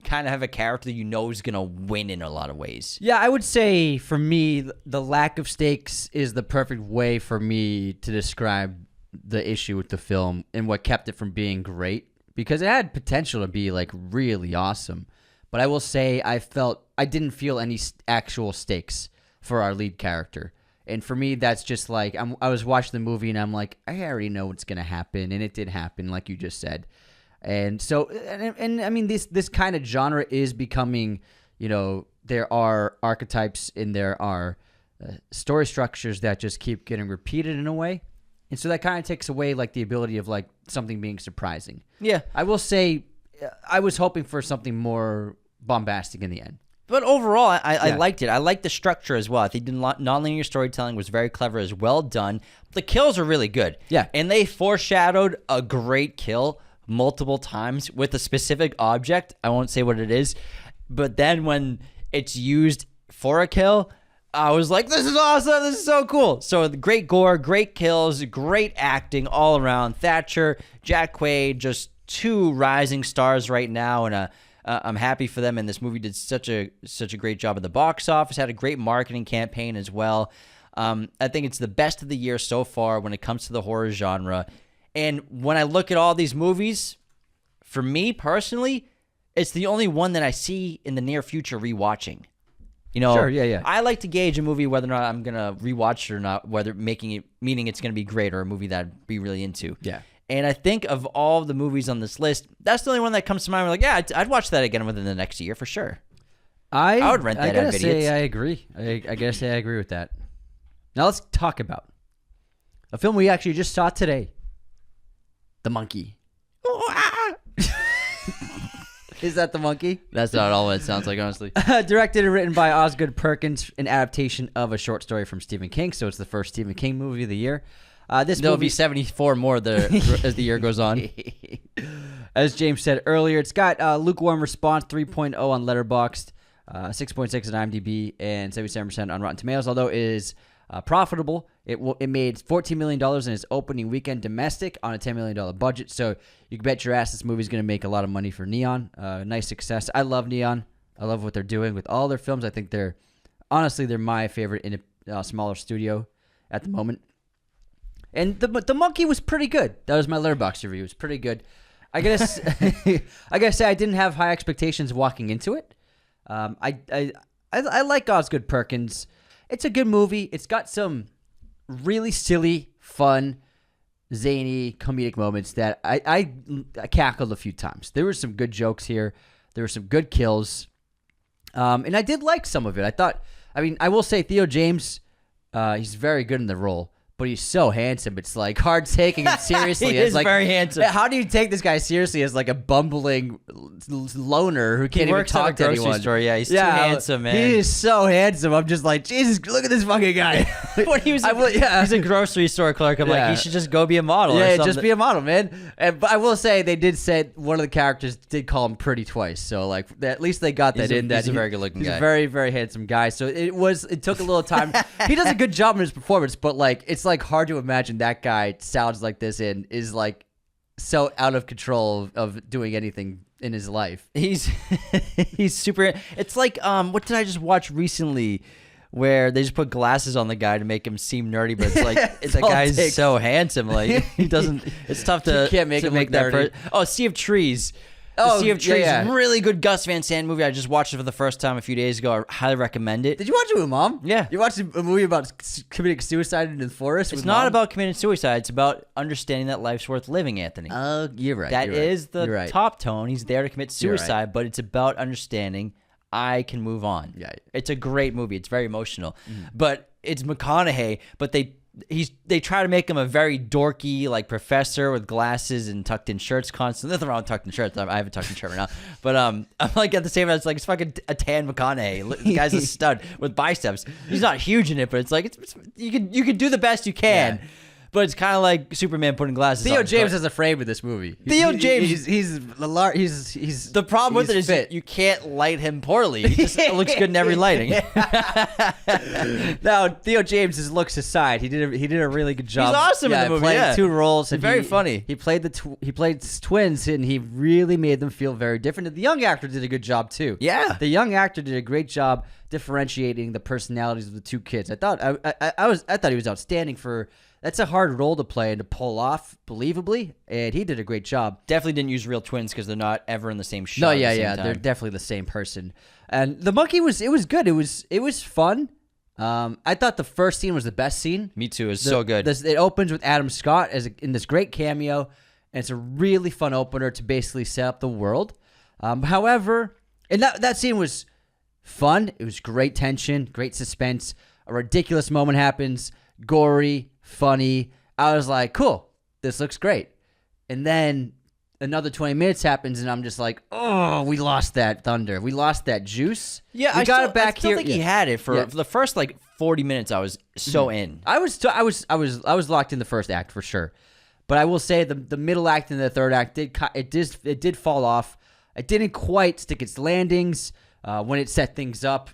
kind of have a character you know is going to win in a lot of ways. Yeah, I would say for me, the lack of stakes is the perfect way for me to describe the issue with the film and what kept it from being great. Because it had potential to be like really awesome. But I will say I didn't feel any actual stakes for our lead character. And for me, that's just like, I was watching the movie and I'm like, I already know what's going to happen. And it did happen, like you just said. And so, and I mean, this kind of genre is becoming, there are archetypes and there are story structures that just keep getting repeated in a way. And so that kind of takes away like the ability of like something being surprising. Yeah. I will say I was hoping for something more bombastic in the end. But overall, I liked it. I liked the structure as well. I think the nonlinear storytelling was very clever, as well done. The kills are really good. Yeah. And they foreshadowed a great kill multiple times with a specific object. I won't say what it is. But then when it's used for a kill, I was like, this is awesome. This is so cool. So great gore, great kills, great acting all around. Thatcher, Jack Quaid, just two rising stars right now, and I'm happy for them. And this movie did such a great job at the box office. Had a great marketing campaign as well. I think it's the best of the year so far when it comes to the horror genre. And when I look at all these movies, for me personally, it's the only one that I see in the near future rewatching. Sure, yeah. I like to gauge a movie whether or not I'm gonna rewatch it or not, whether meaning it's gonna be great or a movie that I'd be really into. Yeah. And I think of all the movies on this list, that's the only one that comes to mind. We're like, yeah, I'd watch that again within the next year for sure. I would rent that at Vidiots. Say I agree. I gotta say I agree with that. Now let's talk about a film we actually just saw today, The Monkey. Is that The Monkey? That's not all it sounds like, honestly. Directed and written by Osgood Perkins, an adaptation of a short story from Stephen King, so it's the first Stephen King movie of the year. There'll be 74 more as the year goes on. As James said earlier, it's got lukewarm response, 3.0 on Letterboxd, 6.6 on IMDb, and 77% on Rotten Tomatoes. Although it is profitable, it made $14 million in its opening weekend domestic on a $10 million budget. So you can bet your ass this movie's going to make a lot of money for Neon. Nice success. I love Neon. I love what they're doing with all their films. I think they're my favorite in a smaller studio at the moment. And the Monkey was pretty good. That was my Letterboxd review. It was pretty good. I gotta say I didn't have high expectations walking into it. I like Osgood Perkins. It's a good movie. It's got some really silly, fun, zany, comedic moments that I cackled a few times. There were some good jokes here. There were some good kills. And I did like some of it. I will say Theo James, he's very good in the role. But he's so handsome. It's like hard taking him seriously. He is very handsome. How do you take this guy seriously as like a bumbling loner who can't even works at a talk to grocery anyone. store. Yeah, he's too handsome, man. He is so handsome. I'm just like, Jesus, look at this fucking guy. When he was he's a grocery store clerk. I'm like, he should just go be a model. Yeah, or something. just be a model, man. But I will say they did say one of the characters did call him pretty twice. So like at least they got that in. He's a very good looking guy. He's a very, very handsome guy. So it took a little time. He does a good job in his performance, but like it's like hard to imagine that guy sounds like this and is like so out of control of doing anything in his life. He's super. It's like what did I just watch recently? Where they just put glasses on the guy to make him seem nerdy, but it's like the guy's so handsome, like he doesn't. It's tough to You can't make him look nerdy. Sea of Trees. Oh, Sea of Trees, yeah. really good Gus Van Sant movie. I just watched it for the first time a few days ago. I highly recommend it. Did you watch it with Mom? Yeah. You watched a movie about committing suicide in the forest with It's not Mom? about committing suicide. It's about understanding that life's worth living, Anthony. Oh, you're right. That you're right. is the You're right. top tone. He's there to commit You're right. suicide, but it's about understanding I can move on. Yeah. It's a great movie. It's very emotional. But it's McConaughey, but they try to make him a very dorky like professor with glasses and tucked in shirts constantly. Nothing wrong with tucked in shirts. I have a tucked in shirt right now. But I'm like at the same time, it's like it's fucking a tan McConaughey. The guy's a stud with biceps. He's not huge in it, but it's like you can do the best you can. Yeah. But it's kind of like Superman putting glasses Theo on. James has a frame with this movie. Theo James- he's The problem with it he's is fit. you can't light him poorly. He just looks good in every lighting. Now Theo James, his looks aside, he did a really good job. He's awesome in the movie, playing yeah. two roles. And Very funny. He played he played twins, and he really made them feel very different. And the young actor did a good job too. Yeah. The young actor did a great job differentiating the personalities of the two kids. I thought he was outstanding for. That's a hard role to play and to pull off believably, and he did a great job. Definitely didn't use real twins because they're not ever in the same shot. No, at the yeah, same yeah, time. they're definitely the same person. And the monkey was good. It was fun. I thought the first scene was the best scene. Me too. It's so good. It opens with Adam Scott in this great cameo, and it's a really fun opener to basically set up the world. However, and that scene was fun. It was great tension, great suspense. A ridiculous moment happens, gory, funny. I was like, cool, this looks great. And then another 20 minutes happens, and I'm just like, oh, we lost that thunder. We lost that juice. Yeah, we got it back I still here. think he had it for Yeah. the first like 40 minutes. I was so in. I was locked in the first act for sure, but I will say the middle act and the third act did fall off. It didn't quite stick its landings when it set things up.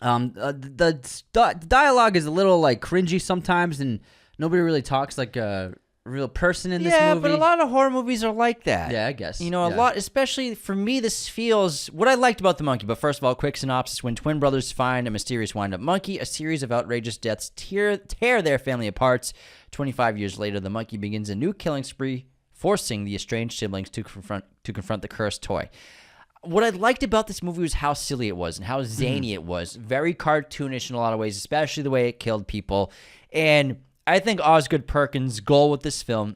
The dialogue is a little like cringy sometimes, and nobody really talks like a real person in this movie. Yeah, but a lot of horror movies are like that. Yeah, I guess. You know, a lot, especially for me, this feels what I liked about The Monkey. But first of all, quick synopsis. When twin brothers find a mysterious wind-up monkey, a series of outrageous deaths tear their family apart. 25 years later, the monkey begins a new killing spree, forcing the estranged siblings to confront the cursed toy. What I liked about this movie was how silly it was and how zany it was. Very cartoonish in a lot of ways, especially the way it killed people. And I think Osgood Perkins' goal with this film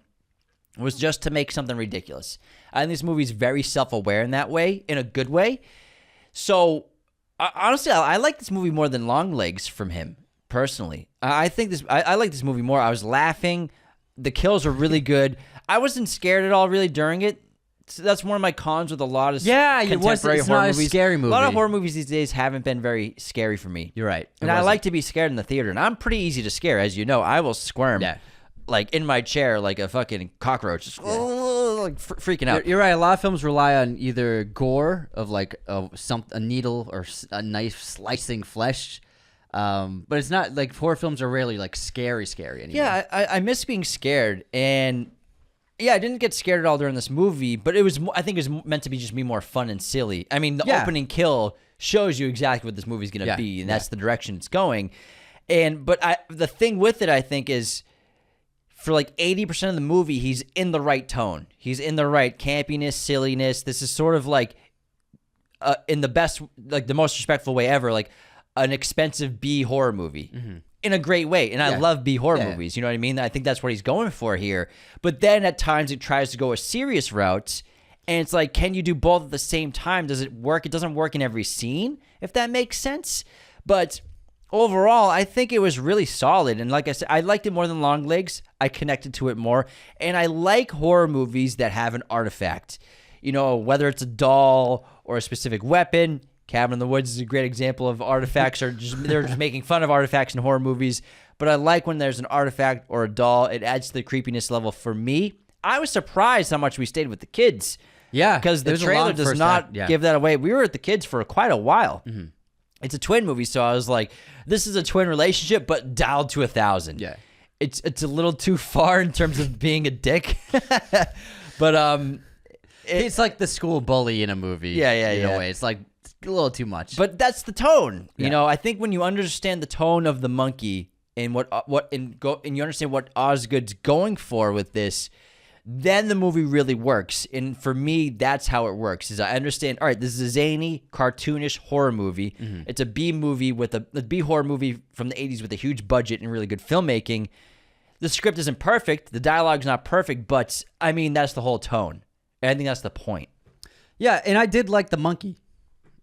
was just to make something ridiculous. I think this movie's very self-aware in that way, in a good way. So, honestly, I like this movie more than Longlegs from him, personally. I like this movie more. I was laughing. The kills were really good. I wasn't scared at all, really, during it. So that's one of my cons with a lot of contemporary it's horror not movies. a scary movie. A lot of horror movies these days haven't been very scary for me. You're right. And I like to be scared in the theater, and I'm pretty easy to scare, as you know. I will squirm, like in my chair, like a fucking cockroach, just like freaking out. You're right. A lot of films rely on either gore of like a needle or a knife slicing flesh. But it's not like horror films are rarely like scary anymore. Yeah, I miss being scared, and yeah, I didn't get scared at all during this movie, but I think it was meant to be just be more fun and silly. I mean, the opening kill shows you exactly what this movie's going to be, and that's the direction it's going. But the thing with it, I think, is for like 80% of the movie, he's in the right tone. He's in the right campiness, silliness. This is sort of like, in the best, like the most respectful way ever, like an expensive B horror movie. In a great way. And I love B horror movies. You know what I mean? I think that's what he's going for here. But then at times it tries to go a serious route. And it's like, can you do both at the same time? Does it work? It doesn't work in every scene, if that makes sense. But overall, I think it was really solid. And like I said, I liked it more than Longlegs. I connected to it more. And I like horror movies that have an artifact. whether it's a doll or a specific weapon. Cabin in the Woods is a great example of artifacts, or they're just making fun of artifacts in horror movies. But I like when there's an artifact or a doll. It adds to the creepiness level for me. I was surprised how much we stayed with the kids. Yeah. Because the trailer does not give that away. We were with the kids for quite a while. Mm-hmm. It's a twin movie, so I was like, this is a twin relationship, but dialed to 1,000. Yeah. It's a little too far in terms of being a dick. But it's like the school bully in a movie. Yeah. In a way. It's like a little too much. But that's the tone. I think when you understand the tone of the monkey and you understand what Osgood's going for with this, then the movie really works. And for me, that's how it works. Is I understand, all right, this is a zany, cartoonish horror movie. Mm-hmm. It's a B movie with a B horror movie from the 80s with a huge budget and really good filmmaking. The script isn't perfect. The dialogue's not perfect, but I mean, that's the whole tone. And I think that's the point. Yeah, and I did like the monkey.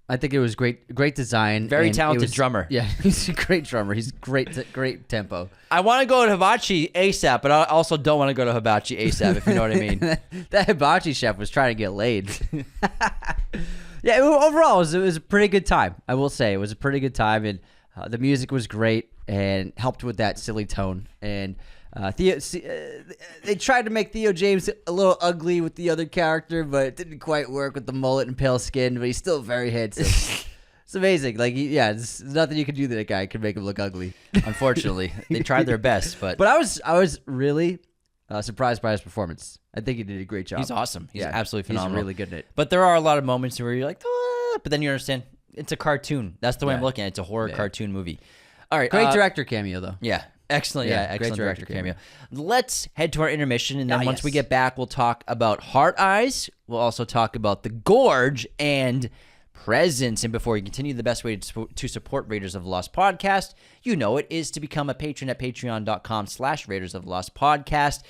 I think it was great design. Very talented drummer. Yeah, he's a great drummer. He's great tempo. I want to go to Hibachi ASAP, but I also don't want to go to Hibachi ASAP, if you know what I mean. That Hibachi chef was trying to get laid. Yeah, overall, it was a pretty good time. I will say it was a pretty good time, and the music was great and helped with that silly tone. And they tried to make Theo James a little ugly with the other character, but it didn't quite work with the mullet and pale skin. But he's still very handsome. It's amazing. Like, there's nothing you can do to that guy can make him look ugly. Unfortunately, they tried their best, but I was really surprised by his performance. I think he did a great job. He's awesome. He's absolutely phenomenal. He's really good at it. But there are a lot of moments where you're like, but then you understand it's a cartoon. That's the way I'm looking at it. It's a horror cartoon movie. All right, great director cameo though. Yeah. Excellent, excellent great director cameo. Let's head to our intermission, and then once we get back, we'll talk about Heart Eyes. We'll also talk about The Gorge and Presence. And before we continue, the best way to support Raiders of the Lost Podcast, it is to become a patron at patreon.com/Raiders of the Lost Podcast.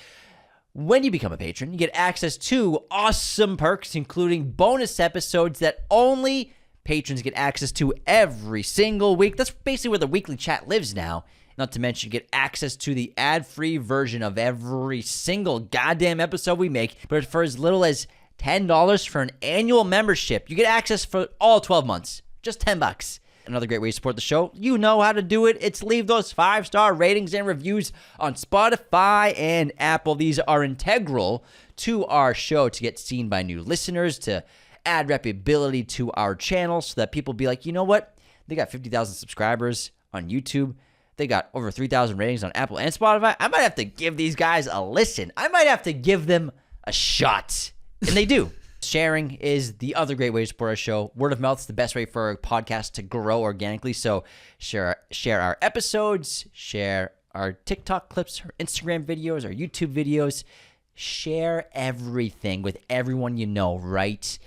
When you become a patron, you get access to awesome perks, including bonus episodes that only patrons get access to every single week. That's basically where the weekly chat lives now. Not to mention, get access to the ad-free version of every single goddamn episode we make. But for as little as $10 for an annual membership, you get access for all 12 months. Just $10. Another great way to support the show. You know how to do it. It's leave those 5-star ratings and reviews on Spotify and Apple. These are integral to our show to get seen by new listeners, to add reputability to our channel so that people be like, you know what? They got 50,000 subscribers on YouTube. They got over 3,000 ratings on Apple and Spotify. I might have to give these guys a listen. I might have to give them a shot. And they do. Sharing is the other great way to support our show. Word of mouth is the best way for a podcast to grow organically. So share our episodes, share our TikTok clips, our Instagram videos, our YouTube videos. Share everything with everyone you know right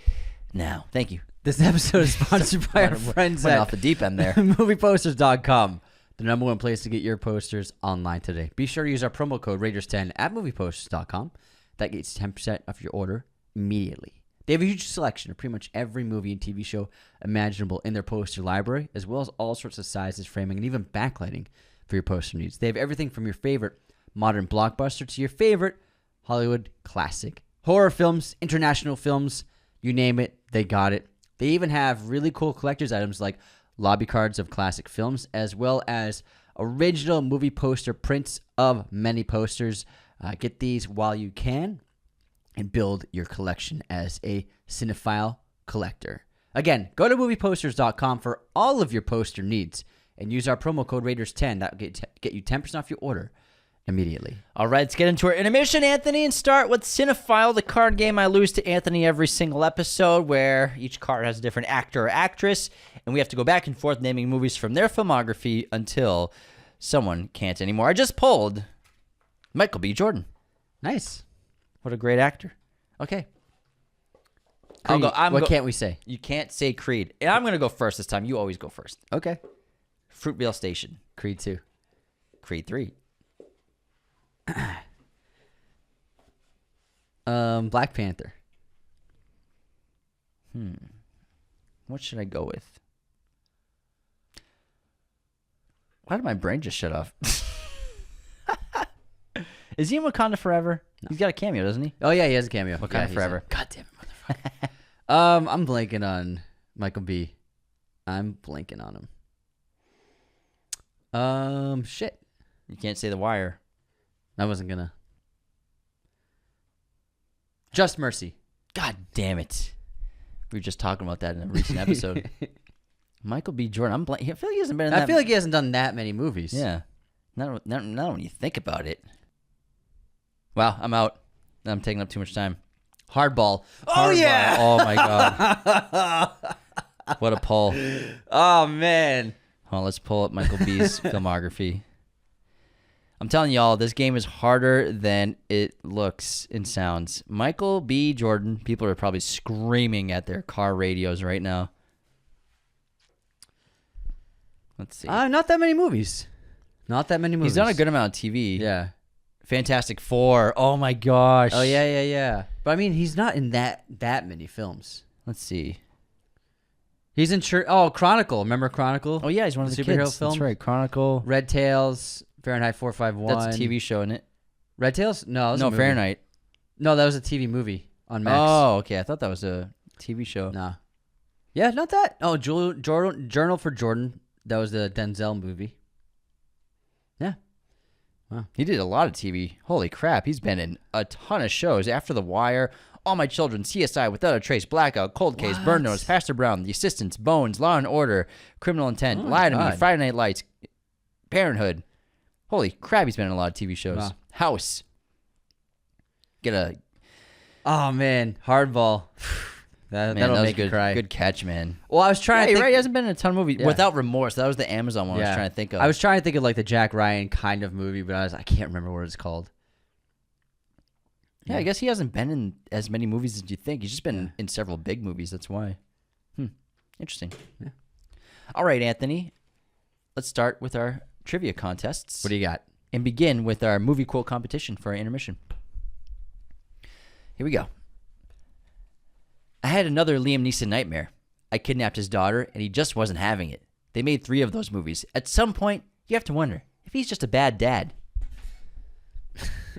now. Thank you. This episode is sponsored by our friends went at off the deep end there. movieposters.com. The number one place to get your posters online today. Be sure to use our promo code Raiders10 at movieposters.com. That gets 10% off your order immediately. They have a huge selection of pretty much every movie and TV show imaginable in their poster library, as well as all sorts of sizes, framing, and even backlighting for your poster needs. They have everything from your favorite modern blockbuster to your favorite Hollywood classic. Horror films, international films, you name it, they got it. They even have really cool collector's items like lobby cards of classic films, as well as original movie poster prints of many posters. Get these while you can and build your collection as a cinephile collector. Again, go to movieposters.com for all of your poster needs and use our promo code Raiders10. That will get you 10% off your order immediately. All right, let's get into our intermission, Anthony, and start with Cinephile, the card game I lose to Anthony every single episode, where each card has a different actor or actress, and we have to go back and forth naming movies from their filmography until someone can't anymore. I just pulled Michael B. Jordan. Nice. What a great actor. Okay. Creed. What can't we say? You can't say Creed. And I'm going to go first this time. You always go first. Okay. Fruitvale Station. Creed 2. Creed 3. Black Panther. What should I go with? Why did my brain just shut off? Is he in Wakanda Forever? No. He's got a cameo, doesn't he? Oh, yeah, he has a cameo. Wakanda Forever. God damn it, motherfucker. I'm blanking on Michael B. I'm blanking on him. Shit. You can't say The Wire. I wasn't gonna. Just Mercy. God damn it. We were just talking about that in a recent episode. Michael B. Jordan. I feel like he hasn't been in that. I feel like he hasn't done that many movies. Yeah. Not when you think about it. Wow, I'm out. I'm taking up too much time. Hardball. Oh, yeah. Oh, my God. What a pull. Oh, man. Hold on, let's pull up Michael B's filmography. I'm telling y'all, this game is harder than it looks and sounds. Michael B. Jordan. People are probably screaming at their car radios right now. Let's see. Not that many movies. Not that many movies. He's done a good amount of TV. Yeah. Fantastic Four. Oh, my gosh. Oh, yeah. But, I mean, he's not in that many films. Let's see. He's in Chronicle. Remember Chronicle? Oh, yeah, he's one of the superhero kids. films. That's right, Chronicle. Red Tails, Fahrenheit 451. That's a TV show, isn't it? Red Tails? No, that was a movie. Fahrenheit. No, that was a TV movie on Max. Oh, okay. I thought that was a TV show. Nah. Yeah, not that. Oh, Journal for Jordan. That was the Denzel movie. Yeah. Wow. He did a lot of TV. Holy crap. He's been in a ton of shows. After the Wire, All My Children, CSI, Without a Trace, Blackout, Cold Case, Burn Notice, Pastor Brown, The Assistants, Bones, Law and Order, Criminal Intent, Lie to Me, Friday Night Lights, Parenthood. Holy crap, he's been in a lot of TV shows. Wow. House. Oh, man. Hardball. That'll make you cry. Good catch, man. Well, I was trying to think. You're right. He hasn't been in a ton of movies. Yeah. Without Remorse. That was the Amazon one I was trying to think of. I was trying to think of like the Jack Ryan kind of movie, but I can't remember what it's called. Yeah, I guess he hasn't been in as many movies as you think. He's just been in several big movies. That's why. Interesting. Yeah. All right, Anthony. Let's start with our trivia contests. What do you got? And begin with our movie quote competition for our intermission. Here we go. I had another Liam Neeson nightmare. I kidnapped his daughter, and he just wasn't having it. They made 3 of those movies. At some point, you have to wonder if he's just a bad dad.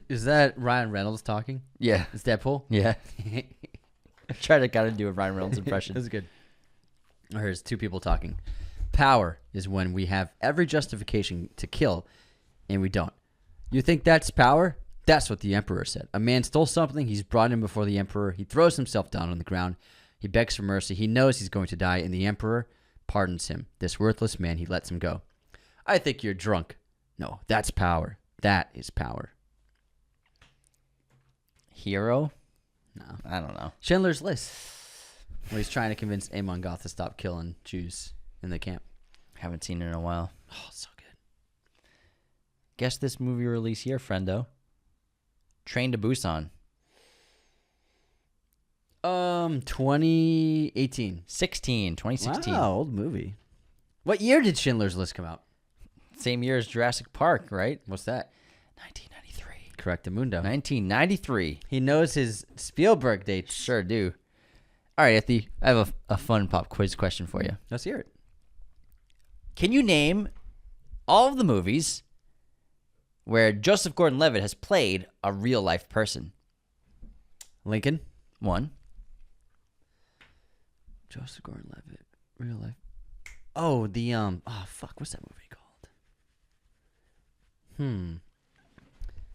Is that Ryan Reynolds talking? Yeah. It's Deadpool? Yeah. I tried to kind of do a Ryan Reynolds impression. That's good. Or here's 2 people talking. Power is when we have every justification to kill, and we don't. You think that's power? That's what the Emperor said. A man stole something. He's brought him before the Emperor. He throws himself down on the ground. He begs for mercy. He knows he's going to die, and the Emperor pardons him. This worthless man, he lets him go. I think you're drunk. No, that's power. That is power. Hero? No. I don't know. Schindler's List. Where he's trying to convince Amon Goth to stop killing Jews in the camp. Haven't seen it in a while. Oh, so good. Guess this movie release year, friendo. Train to Busan. 2018. 2016. Wow, old movie. What year did Schindler's List come out? Same year as Jurassic Park, right? What's that? 1993. Correctamundo. 1993. He knows his Spielberg dates. Sure do. All right, Ethy, I have a fun pop quiz question for you. Let's hear it. Can you name all of the movies where Joseph Gordon-Levitt has played a real-life person? Lincoln. 1. Joseph Gordon-Levitt. Real life. Oh, the what's that movie called?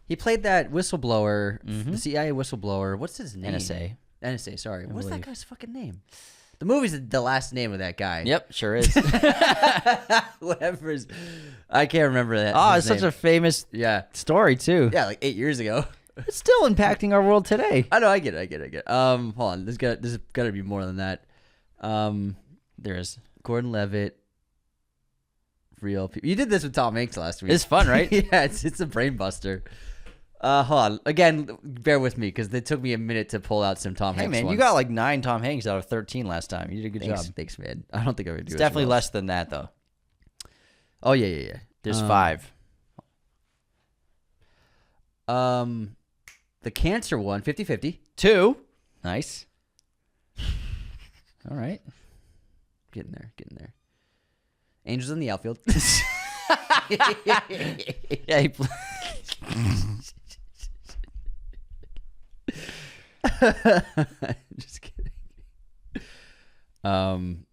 He played that whistleblower, the CIA whistleblower. What's his name? NSA, sorry. What's that guy's fucking name? The movie's the last name of that guy. Yep, sure is. Whatever's. I can't remember that. Oh, it's such a famous story, too. Yeah, like 8 years ago. It's still impacting our world today. I know, I get it. Hold on. There's got to be more than that. There is. Gordon-Levitt. Real people. You did this with Tom Hanks last week. It's fun, right? Yeah, it's a brain buster. Hold on. Again, bear with me because it took me a minute to pull out some Tom Hanks. Hey, man, you got like 9 Tom Hanks out of 13 last time. You did a good job. Thanks, man. I don't think I would do it. It's definitely less than that, though. Oh, yeah. There's 5. The cancer one, 50-50. 2. Nice. All right. Getting there. Angels in the Outfield. Yeah, he Just kidding. I'm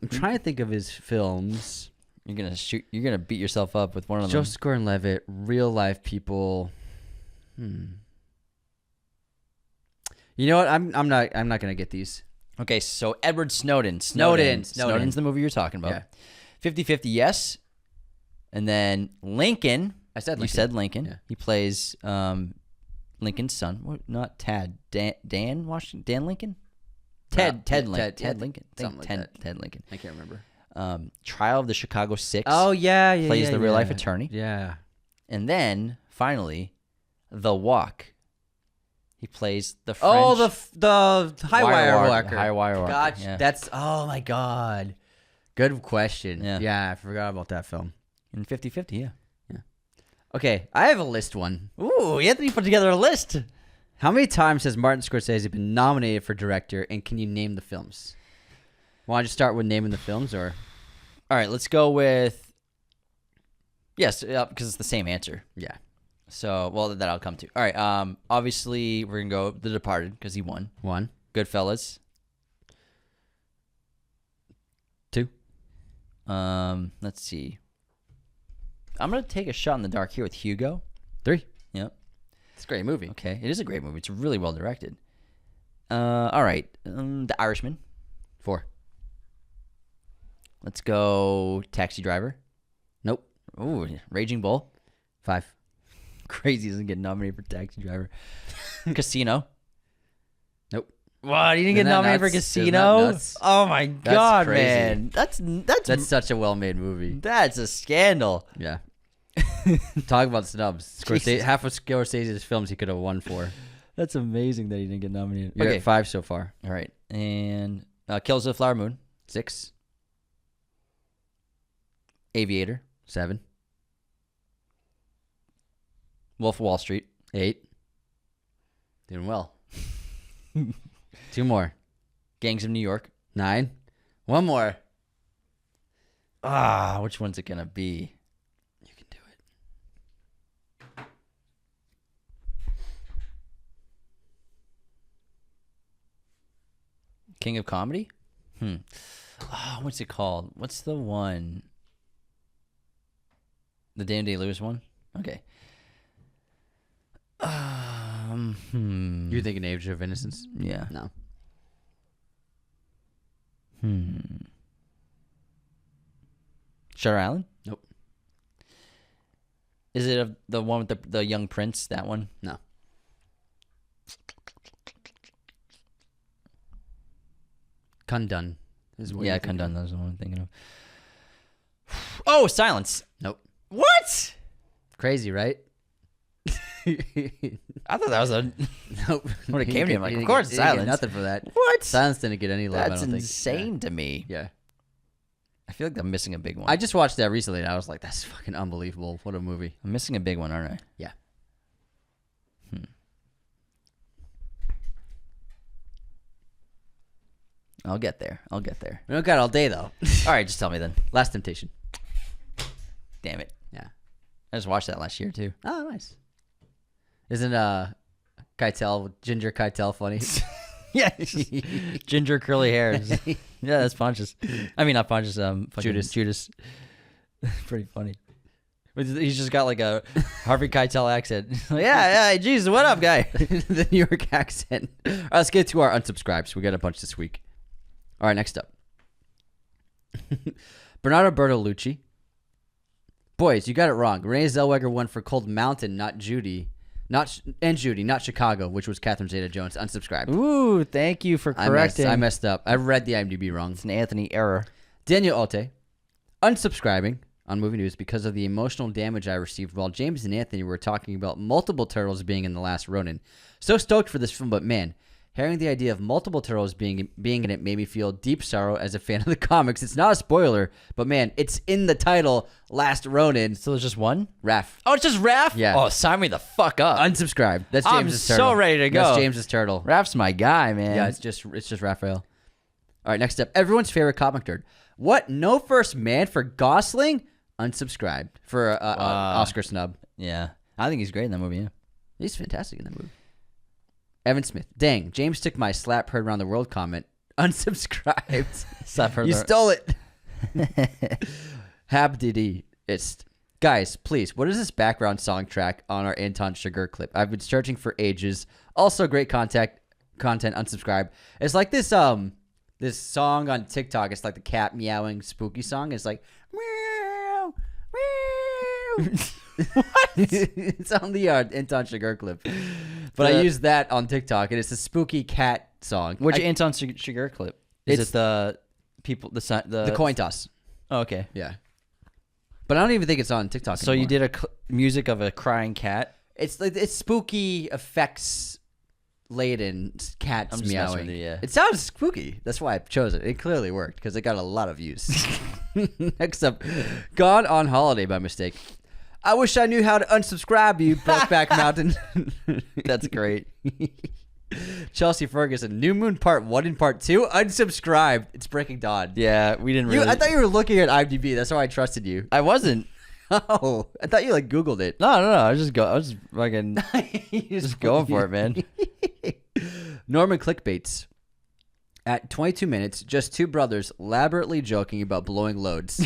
trying to think of his films. You're gonna beat yourself up with one of them. Joseph Gordon-Levitt, real life people. You know what? I'm not gonna get these. Okay, so Edward Snowden. Snowden's the movie you're talking about. Yeah. 50-50, yes. And then Lincoln. I said Lincoln. You said Lincoln. Yeah. He plays Lincoln's son. What? Not Tad. Dan Washington. Dan Lincoln. Ted Lincoln. Ted Lincoln. Something like that. Ted Lincoln. I can't remember. Trial of the Chicago Six. Oh yeah, plays the real life attorney. Yeah. And then finally, The Walk. He plays the French. Oh, the high wire worker. High wire worker. Gotcha. Yeah. That's oh my god. Good question. Yeah. I forgot about that film. In 50-50, yeah. Okay, I have a list one. Ooh, Anthony put together a list. How many times has Martin Scorsese been nominated for director, and can you name the films? Want to just start with naming the films, or? All right, let's go with yes, because it's the same answer. Yeah. So, well, that I'll come to. All right, obviously we're gonna go The Departed because he won. 1. Goodfellas. 2. Let's see. I'm gonna take a shot in the dark here with Hugo. 3. Yep. It's a great movie. Okay, it is a great movie. It's really well directed. All right, The Irishman. 4. Let's go Taxi Driver. Nope. Ooh, Raging Bull. 5. Crazy doesn't get nominated for Taxi Driver. Casino. Nope. What? He didn't get Isn't that nominated for nuts? Casino? Isn't that nuts? Oh my god, crazy. man! That's such a well-made movie. That's a scandal. Yeah. Talk about snubs. Scorsese, Jesus. half of Scorsese's films he could have won for. That's amazing that he didn't get nominated. You're at 5 so far. All right, and Kills of the Flower Moon. 6. Aviator. 7. Wolf of Wall Street. 8. Doing well. 2 more. Gangs of New York. 9. 1 more. Which one's it gonna be? You can do it. King of Comedy? What's it called? What's the one? The Daniel Day-Lewis one? Okay. You're thinking Age of Innocence? Yeah. No. Shutter Island? Nope. Is it the one with the young prince? That one? No. Kundun. Kundun. That's the one I'm thinking of. Oh, Silence. Nope. What? Crazy, right? I thought that was a. Nope. When it came to him, like, of course, Silence. Nothing for that. What? Silence didn't get any love. That's I don't insane think. to me. Yeah. I feel like I'm missing a big one. I just watched that recently, and I was like, "That's fucking unbelievable! What a movie!" I'm missing a big one, aren't I? Yeah. I'll get there. We don't got all day though. All right, just tell me then. Last Temptation. Damn it. Yeah. I just watched that last year too. Oh, nice. Isn't Ginger Keitel funny? Yeah. Ginger curly hairs. Yeah, that's Pontius. I mean, not Pontius. Judas. Pretty funny. He's just got like a Harvey Keitel accent. Yeah, Jesus, what up, guy? The New York accent. All right, let's get to our unsubscribes. We got a bunch this week. All right, next up. Bernardo Bertolucci. Boys, you got it wrong. Renee Zellweger won for Cold Mountain, not Judy. Not Chicago, which was Catherine Zeta-Jones. Unsubscribed. Ooh, thank you for correcting. I messed up. I read the IMDb wrong. It's an Anthony error. Daniel Alte. Unsubscribing on Movie News because of the emotional damage I received while James and Anthony were talking about multiple turtles being in The Last Ronin. So stoked for this film, but man, hearing the idea of multiple turtles being in it made me feel deep sorrow as a fan of the comics. It's not a spoiler, but man, it's in the title, Last Ronin. So there's just one? Raph. Oh, it's just Raph? Yeah. Oh, sign me the fuck up. Unsubscribed. That's I'm James's so turtle. ready to go. That's James's turtle. Raph's my guy, man. Yeah, it's just Raphael. All right, next up. Everyone's favorite comic nerd. What? No First Man for Gosling? Unsubscribed for Oscar snub. Yeah. I think he's great in that movie, yeah. He's fantastic in that movie. Evan Smith. Dang, James took my slap heard around the world comment Unsubscribed. Suffer You the- stole it. Habdidi. Guys, please, what is this background song track on our Anton Sugar clip? I've been searching for ages. Also great content, unsubscribe. It's like this this song on TikTok. It's like the cat meowing spooky song. It's like meow, meow. What? It's on the Anton Sugar clip. But I use that on TikTok, and it's a spooky cat song. Which Anton Sugar clip? Is It's- it the The coin toss. Oh, okay. Yeah. But I don't even think it's on TikTok So anymore. you did a music of a crying cat. It's like it's spooky effects laden cats I'm just messing meowing. with you, yeah. It sounds spooky. That's why I chose it. It clearly worked because it got a lot of views. Next up, Gone on Holiday by mistake. I wish I knew how to unsubscribe you, Brokeback Mountain. That's great. Chelsea Ferguson, New Moon Part 1 and Part 2, unsubscribed. It's Breaking Dawn. Yeah, we didn't really. I thought you were looking at IMDb. That's why I trusted you. I wasn't. Oh, I thought you like Googled it. No. I was just fucking just going for it, man. Norman Clickbaits. At 22 minutes, just two brothers elaborately joking about blowing loads.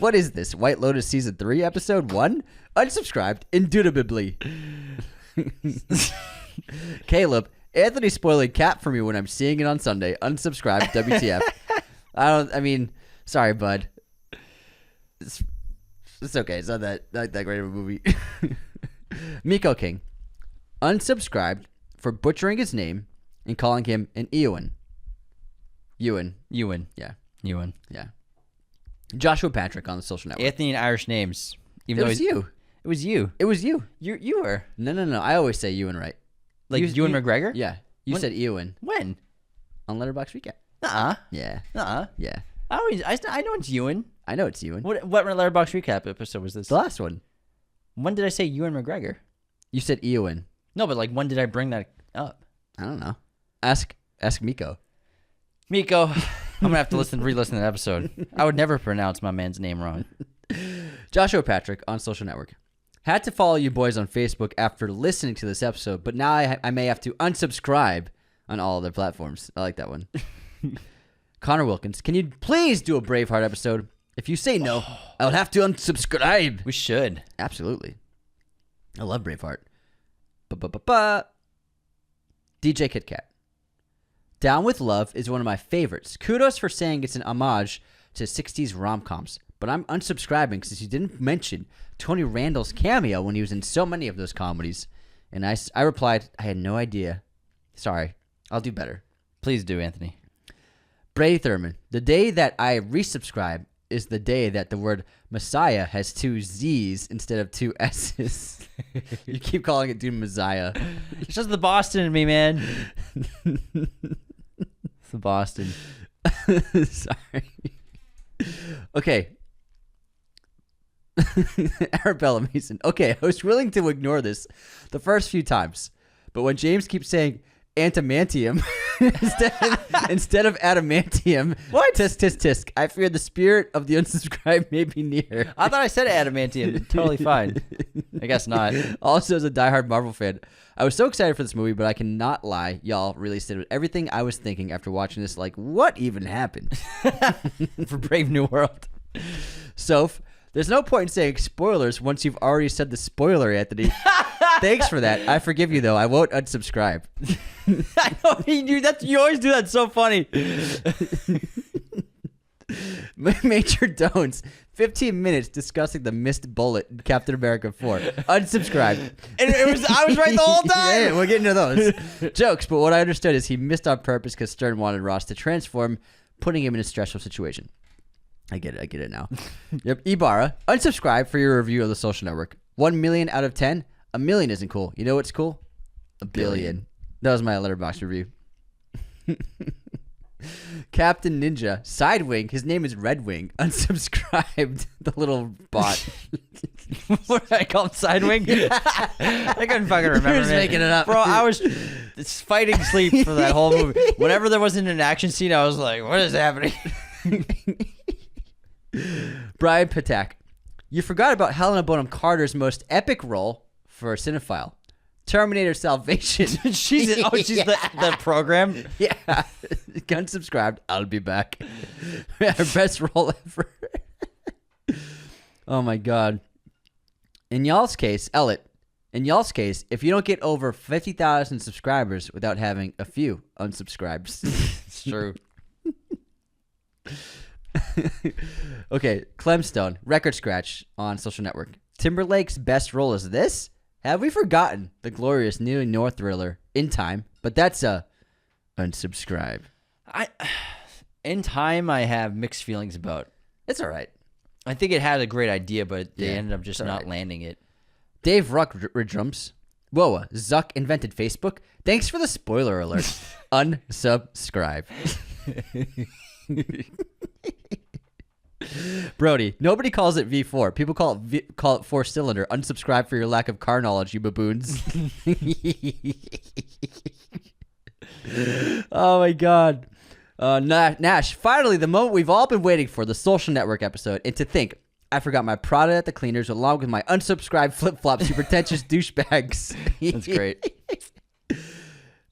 What is this? White Lotus Season 3, Episode 1? Unsubscribed, indubitably. Caleb, Anthony spoiling Cat for me when I'm seeing it on Sunday. Unsubscribed, WTF. Sorry, bud. It's okay. It's not that great of a movie. Miko King, unsubscribed for butchering his name and calling him an Ewan. Ewan. Yeah. Ewan. Yeah. Joshua Patrick on the social network. Anthony and Irish names. Even It though was you. It was you. It was you. You were No. I always say Ewan right. like Ewan McGregor. Yeah. You When- said Ewan When? on Letterboxd Recap. Yeah. Yeah. I know it's Ewan. I know it's Ewan. What Letterboxd recap episode was this? The last one. When did I say Ewan McGregor? You said Ewan. No, but like when did I bring that up? I don't know. Ask Miko. Miko, I'm gonna have to re-listen to that episode. I would never pronounce my man's name wrong. Joshua Patrick on social network. Had to follow you boys on Facebook after listening to this episode, but now I may have to unsubscribe on all other platforms. I like that one. Connor Wilkins, can you please do a Braveheart episode? If you say no, I'll have to unsubscribe. We should. Absolutely. I love Braveheart. Ba-ba-ba-ba. DJ Kit Kat. Down with Love is one of my favorites. Kudos for saying it's an homage to 60s rom-coms. But I'm unsubscribing since you didn't mention Tony Randall's cameo when he was in so many of those comedies. And I replied, I had no idea. Sorry. I'll do better. Please do, Anthony. Brady Thurman. The day that I resubscribe is the day that the word Messiah has two Z's instead of two S's. You keep calling it dude Messiah. It's just the Boston in me, man. It's the Boston. Sorry. Okay. Arabella Mason. Okay, I was willing to ignore this the first few times, but when James keeps saying antimantium instead of adamantium, What? Tisk tisk tisk. I fear the spirit of the unsubscribed may be near. I thought I said adamantium. Totally fine. I guess not. Also, as a diehard Marvel fan, I was so excited for this movie, but I cannot lie. Y'all really stayed with everything I was thinking after watching this. Like, what even happened? For Brave New World. Soph, there's no point in saying spoilers once you've already said the spoiler, Anthony. Thanks for that. I forgive you, though. I won't unsubscribe. I know you do that. You always do that. So funny. Major Don'ts. 15 minutes discussing the missed bullet in Captain America 4. Unsubscribe. And I was right the whole time. Yeah, we'll get into those. Jokes, but what I understood is he missed on purpose because Stern wanted Ross to transform, putting him in a stressful situation. I get it now. Yep. Ibarra, unsubscribe for your review of the Social Network. 1 million out of 10. A million isn't cool. You know what's cool? A billion. That was my Letterboxd review. Captain Ninja, Sidewing. His name is Redwing. Unsubscribed. The little bot. What did I call him? Sidewing? I couldn't fucking remember. You're just man. making it up. Bro, I was fighting sleep for that whole movie. Whenever there wasn't an action scene, I was like, what is happening? Brian Patak. You forgot about Helena Bonham Carter's most epic role for a cinephile. Terminator Salvation. she's the program. Yeah. Unsubscribed. I'll be back. Our best role ever. Oh my god. In y'all's case, if you don't get over 50,000 subscribers without having a few unsubscribes. It's true. Okay, Clemstone, record scratch on Social Network. Timberlake's best role is this? Have we forgotten the glorious New North thriller In Time? But that's a unsubscribe. In Time, I have mixed feelings about. It's all right. I think it had a great idea, but they Yeah, ended up just it's not alright. landing it. Dave Ruck Ridrums. Whoa, Zuck invented Facebook. Thanks for the spoiler alert. Unsubscribe. Brody, nobody calls it V4. People call it four-cylinder. Unsubscribe for your lack of car knowledge, you baboons. Oh my god. Nash, finally the moment we've all been waiting for, the Social Network episode. And to think, I forgot my Prada at the cleaners along with my unsubscribed flip-flops, you pretentious douchebags. That's great.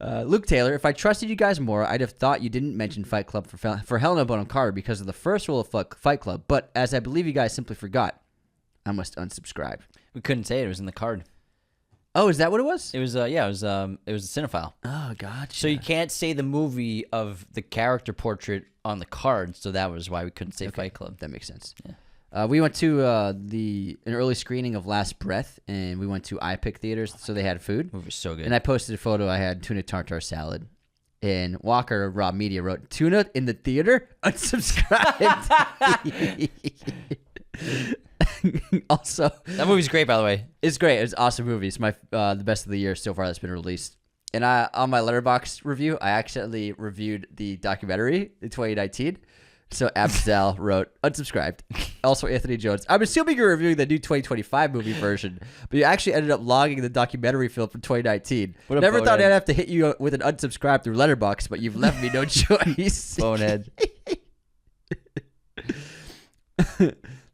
Luke Taylor, if I trusted you guys more, I'd have thought you didn't mention Fight Club for Helena Bonham Carter because of the first rule of Fight Club. But as I believe you guys simply forgot, I must unsubscribe. We couldn't say it. It was in the card. Oh, is that what it was? It was. It was a cinephile. Oh, gotcha. So you can't say the movie of the character portrait on the card. So that was why we couldn't say Fight Club. That makes sense. Yeah. We went to an early screening of Last Breath, and we went to iPic theaters, so they had food. The movie was so good. And I posted a photo. I had tuna tartare salad. And Walker Raw Media wrote, "Tuna in the theater? Unsubscribed." Also, that movie's great, by the way. it's great. It's an awesome movie. It's my the best of the year so far that's been released. And on my Letterboxd review, I accidentally reviewed the documentary in 2019. So Abzal wrote, unsubscribed. Also Anthony Jones. I'm assuming you're reviewing the new 2025 movie version, but you actually ended up logging the documentary film from 2019. Never thought I'd have to hit you with an unsubscribe through Letterboxd, but you've left me no choice. Bonehead.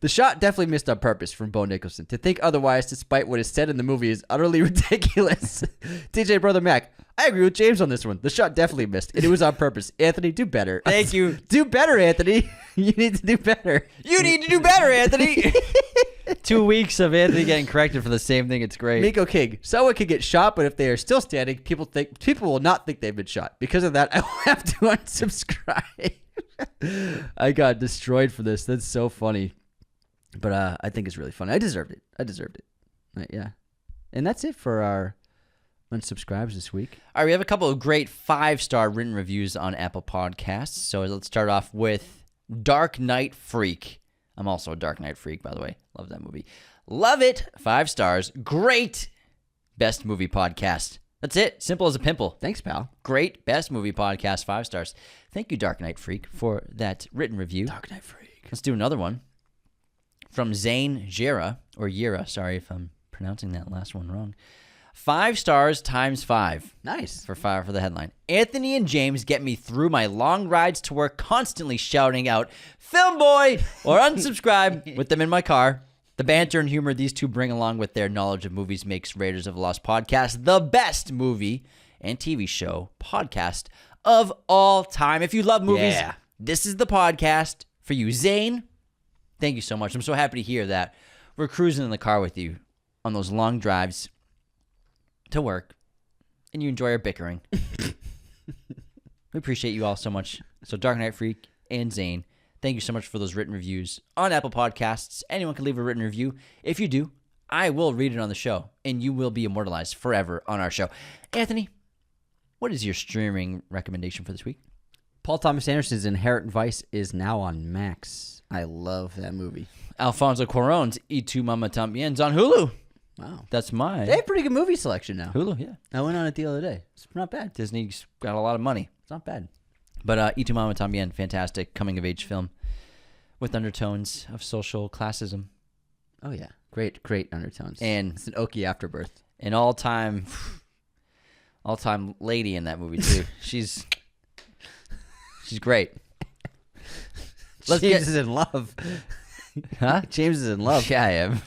The shot definitely missed on purpose from Bo Nicholson. To think otherwise, despite what is said in the movie, is utterly ridiculous. TJ Brother Mac, I agree with James on this one. The shot definitely missed, and it was on purpose. Anthony, do better. Thank you. Do better, Anthony. You need to do better. You need to do better, Anthony. 2 weeks of Anthony getting corrected for the same thing. It's great. Miko King, someone could get shot, but if they are still standing, people will not think they've been shot. Because of that, I will have to unsubscribe. I got destroyed for this. That's so funny. But I think it's really funny. I deserved it. Yeah. And that's it for our unsubscribes this week. All right, we have a couple of great 5-star written reviews on Apple Podcasts. So let's start off with Dark Knight Freak. I'm also a Dark Knight freak, by the way. Love that movie. Love it. 5 stars. Great. Best movie podcast. That's it. Simple as a pimple. Thanks, pal. Great. Best movie podcast. 5 stars. Thank you, Dark Knight Freak, for that written review. Dark Knight Freak. Let's do another one. From Zane Jira, or Yira, sorry if I'm pronouncing that last one wrong. 5 stars times 5. Nice. For the headline. Anthony and James get me through my long rides to work, constantly shouting out, "Film boy!" or unsubscribe with them in my car. The banter and humor these two bring along with their knowledge of movies makes Raiders of the Lost podcast the best movie and TV show podcast of all time. If you love movies, This is the podcast for you. Zane, thank you so much. I'm so happy to hear that we're cruising in the car with you on those long drives to work, and you enjoy our bickering. We appreciate you all so much. So Dark Knight Freak and Zane, thank you so much for those written reviews on Apple Podcasts. Anyone can leave a written review. If you do, I will read it on the show, and you will be immortalized forever on our show. Anthony, what is your streaming recommendation for this week? Paul Thomas Anderson's Inherent Vice is now on Max. I love that movie. Alfonso Cuarón's Y Tu Mamá También's on Hulu. Wow. That's my They have pretty good movie selection now. Hulu, yeah. I went on it the other day. It's not bad. Disney's got a lot of money. It's not bad. But Y Tu Mamá También, fantastic coming-of-age film with undertones of social classism. Oh, yeah. Great undertones. And it's an Okie afterbirth. An all-time lady in that movie, too. She's great. James is in love. Huh? James is in love. Yeah, I am.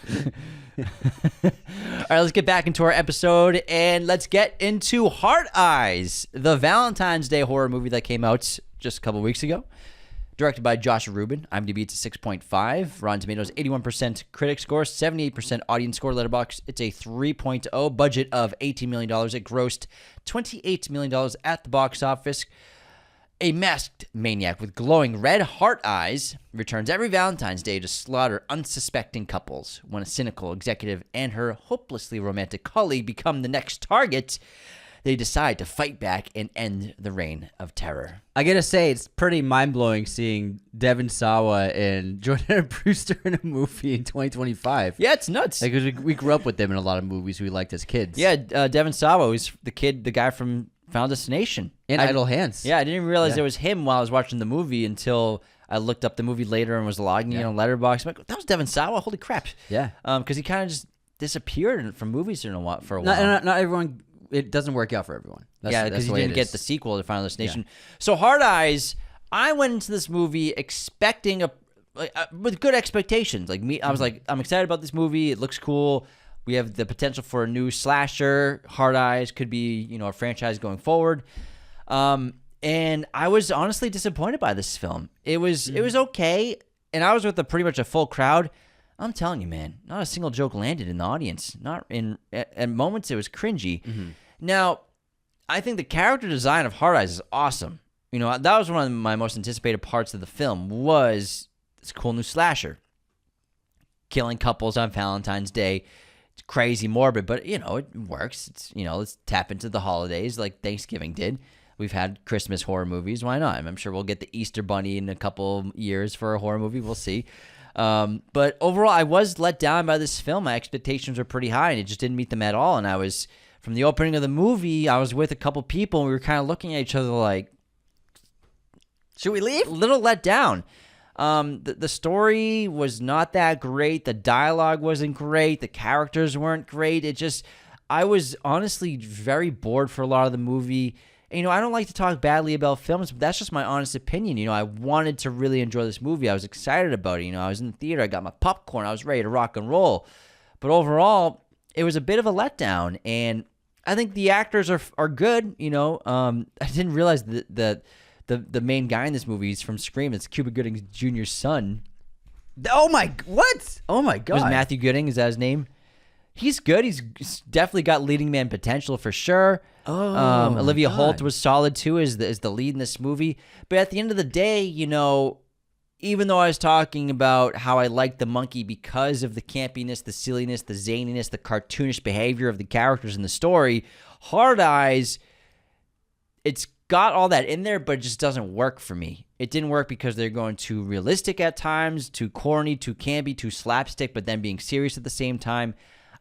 All right, let's get back into our episode and let's get into Heart Eyes, the Valentine's Day horror movie that came out just a couple weeks ago. Directed by Josh Rubin. IMDb, it's a 6.5. Rotten Tomatoes, 81% critic score, 78% audience score. Letterboxd, it's a 3.0. Budget of $18 million. It grossed $28 million at the box office. A masked maniac with glowing red heart eyes returns every Valentine's Day to slaughter unsuspecting couples. When a cynical executive and her hopelessly romantic colleague become the next target, they decide to fight back and end the reign of terror. I gotta say, it's pretty mind-blowing seeing Devin Sawa and Jordan Brewster in a movie in 2025. Yeah, it's nuts. Like, 'cause we grew up with them in a lot of movies we liked as kids. Yeah, Devin Sawa was the guy from Final Destination. And Idle Hands. Yeah, I didn't even realize it was him while I was watching the movie until I looked up the movie later and was logging in on Letterboxd. I'm like, that was Devin Sawa? Holy crap. Yeah. Because he kind of just disappeared from movies for a while. Not everyone... It doesn't work out for everyone. Because he didn't get the sequel to Final Destination. Yeah. So Hard Eyes, I went into this movie expecting with good expectations. Like me, I was like, I'm excited about this movie. It looks cool. We have the potential for a new slasher. Hard Eyes could be, a franchise going forward. And I was honestly disappointed by this film. It was okay, and I was with pretty much a full crowd. I'm telling you, man, not a single joke landed in the audience. Not at moments it was cringy. Mm-hmm. Now, I think the character design of Hard Eyes is awesome. That was one of my most anticipated parts of the film was this cool new slasher. Killing couples on Valentine's Day. It's crazy morbid, but, it works. It's, let's tap into the holidays like Thanksgiving did. We've had Christmas horror movies. Why not? I'm sure we'll get the Easter Bunny in a couple years for a horror movie. We'll see. But overall, I was let down by this film. My expectations were pretty high, and it just didn't meet them at all. And I was, from the opening of the movie, I was with a couple people, and we were kind of looking at each other like, should we leave? A little let down. The story was not that great. The dialogue wasn't great. The characters weren't great. I was honestly very bored for a lot of the movie. And, I don't like to talk badly about films, but that's just my honest opinion. I wanted to really enjoy this movie. I was excited about it. I was in the theater. I got my popcorn. I was ready to rock and roll. But overall, it was a bit of a letdown. And I think the actors are good. I didn't realize that the main guy in this movie is from Scream. It's Cuba Gooding Jr.'s son. Oh, my... What? Oh, my God. Was Matthew Gooding? Is that his name? He's good. He's definitely got leading man potential for sure. Oh, Olivia Holt was solid too as the lead in this movie. But at the end of the day, even though I was talking about how I liked the monkey because of the campiness, the silliness, the zaniness, the cartoonish behavior of the characters in the story, Hard Eyes, it's got all that in there, but it just doesn't work for me. It didn't work because they're going too realistic at times, too corny, too campy, too slapstick, but then being serious at the same time.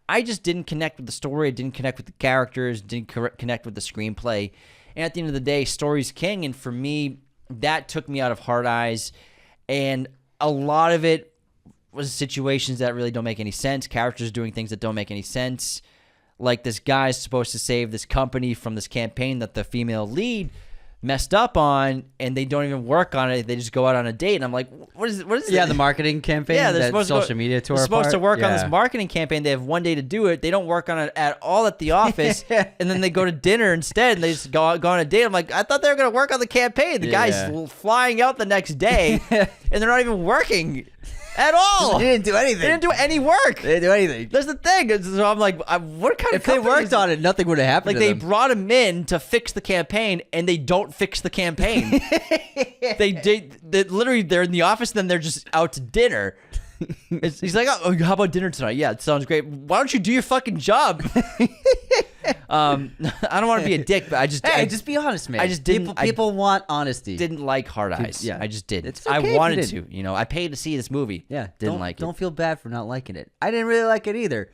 I just didn't connect with the story. I didn't connect with the characters. Didn't connect with the screenplay. And at the end of the day, story's king. And for me, that took me out of Hard Eyes. And a lot of it was situations that really don't make any sense. Characters doing things that don't make any sense. Like this guy's supposed to save this company from this campaign that the female lead messed up on, and they don't even work on it. They just go out on a date, and I'm like, what is yeah, the marketing campaign. Yeah, they're supposed social media tour. They're supposed to work on this marketing campaign. They have one day to do it. They don't work on it at all at the office, and then they go to dinner instead, and they just go on a date. I'm like, I thought they were going to work on the campaign. The guy's flying out the next day, and they're not even working at all. They didn't do anything. They didn't do any work. They didn't do anything. That's the thing. So I'm like, what kind of If they worked on it, nothing would have happened. Like, they brought him in to fix the campaign, and they don't fix the campaign. They literally, they're in the office, and then they're just out to dinner. He's like, oh, how about dinner tonight? Yeah, it sounds great. Why don't you do your fucking job? I don't want to be a dick, but just be honest, man. I just didn't. People want honesty. Didn't like Hard Eyes. Yeah, I just didn't. It's okay I wanted to. I paid to see this movie. Yeah, didn't like it. Don't feel bad for not liking it. I didn't really like it either.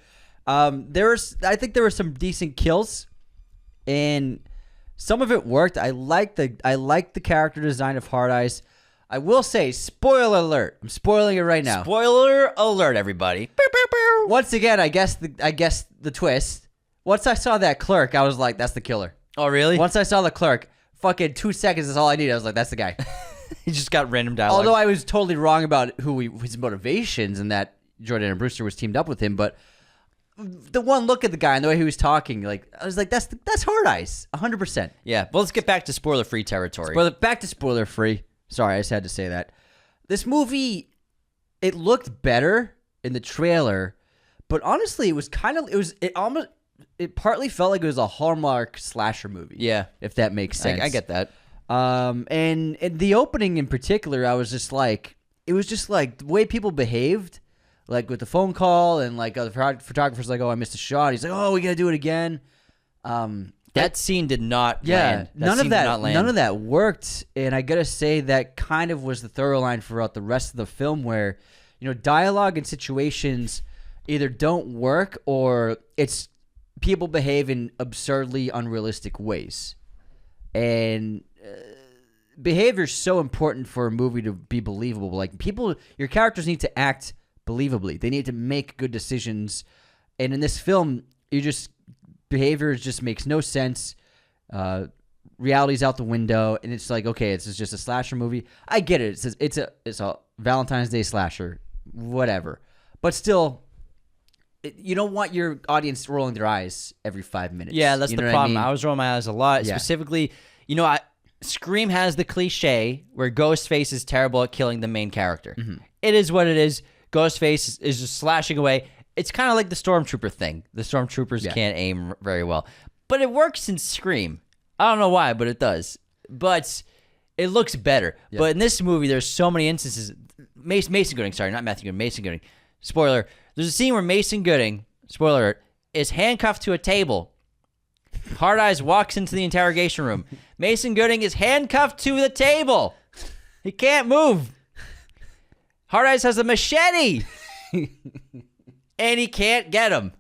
I think there were some decent kills, and some of it worked. I like the character design of Hard Eyes. I will say, spoiler alert. I'm spoiling it right now. Spoiler alert, everybody. Once again, I guess the twist. Once I saw that clerk, I was like, that's the killer. Oh, really? Once I saw the clerk, fucking 2 seconds is all I needed. I was like, that's the guy. He just got random dialogue. Although I was totally wrong about his motivations and that Jordan and Brewster was teamed up with him, but the one look at the guy and the way he was talking, like I was like, that's Hard Eyes, 100%. Yeah, but let's get back to spoiler-free territory. Back to spoiler-free. Sorry, I just had to say that. This movie, it looked better in the trailer, but honestly, it partly felt like it was a Hallmark slasher movie. Yeah, if that makes sense. I get that. And the opening in particular, I was just like, it was just like the way people behaved, like with the phone call and like the photographer's like, oh, I missed a shot. He's like, oh, we gotta do it again. That scene did not land. None of that worked, and I gotta say that kind of was the thorough line throughout the rest of the film, where dialogue and situations either don't work or it's people behave in absurdly unrealistic ways, and behavior is so important for a movie to be believable. Like your characters need to act believably. They need to make good decisions, and in this film, behavior just makes no sense. Reality's out the window, and it's like, okay, it's just a slasher movie. I get it. It's a Valentine's Day slasher, whatever. But still, you don't want your audience rolling their eyes every 5 minutes. Yeah, that's the problem. I was rolling my eyes a lot. Yeah. Specifically, Scream has the cliche where Ghostface is terrible at killing the main character. Mm-hmm. It is what it is. Ghostface is just slashing away. It's kind of like the Stormtrooper thing. The Stormtroopers can't aim very well. But it works in Scream. I don't know why, but it does. But it looks better. Yeah. But in this movie, there's so many instances. Mason Gooding, sorry, not Matthew Gooding, Mason Gooding. Spoiler. There's a scene where Mason Gooding, spoiler alert, is handcuffed to a table. Hard Eyes walks into the interrogation room. Mason Gooding is handcuffed to the table. He can't move. Hard Eyes has a machete. And he can't get him.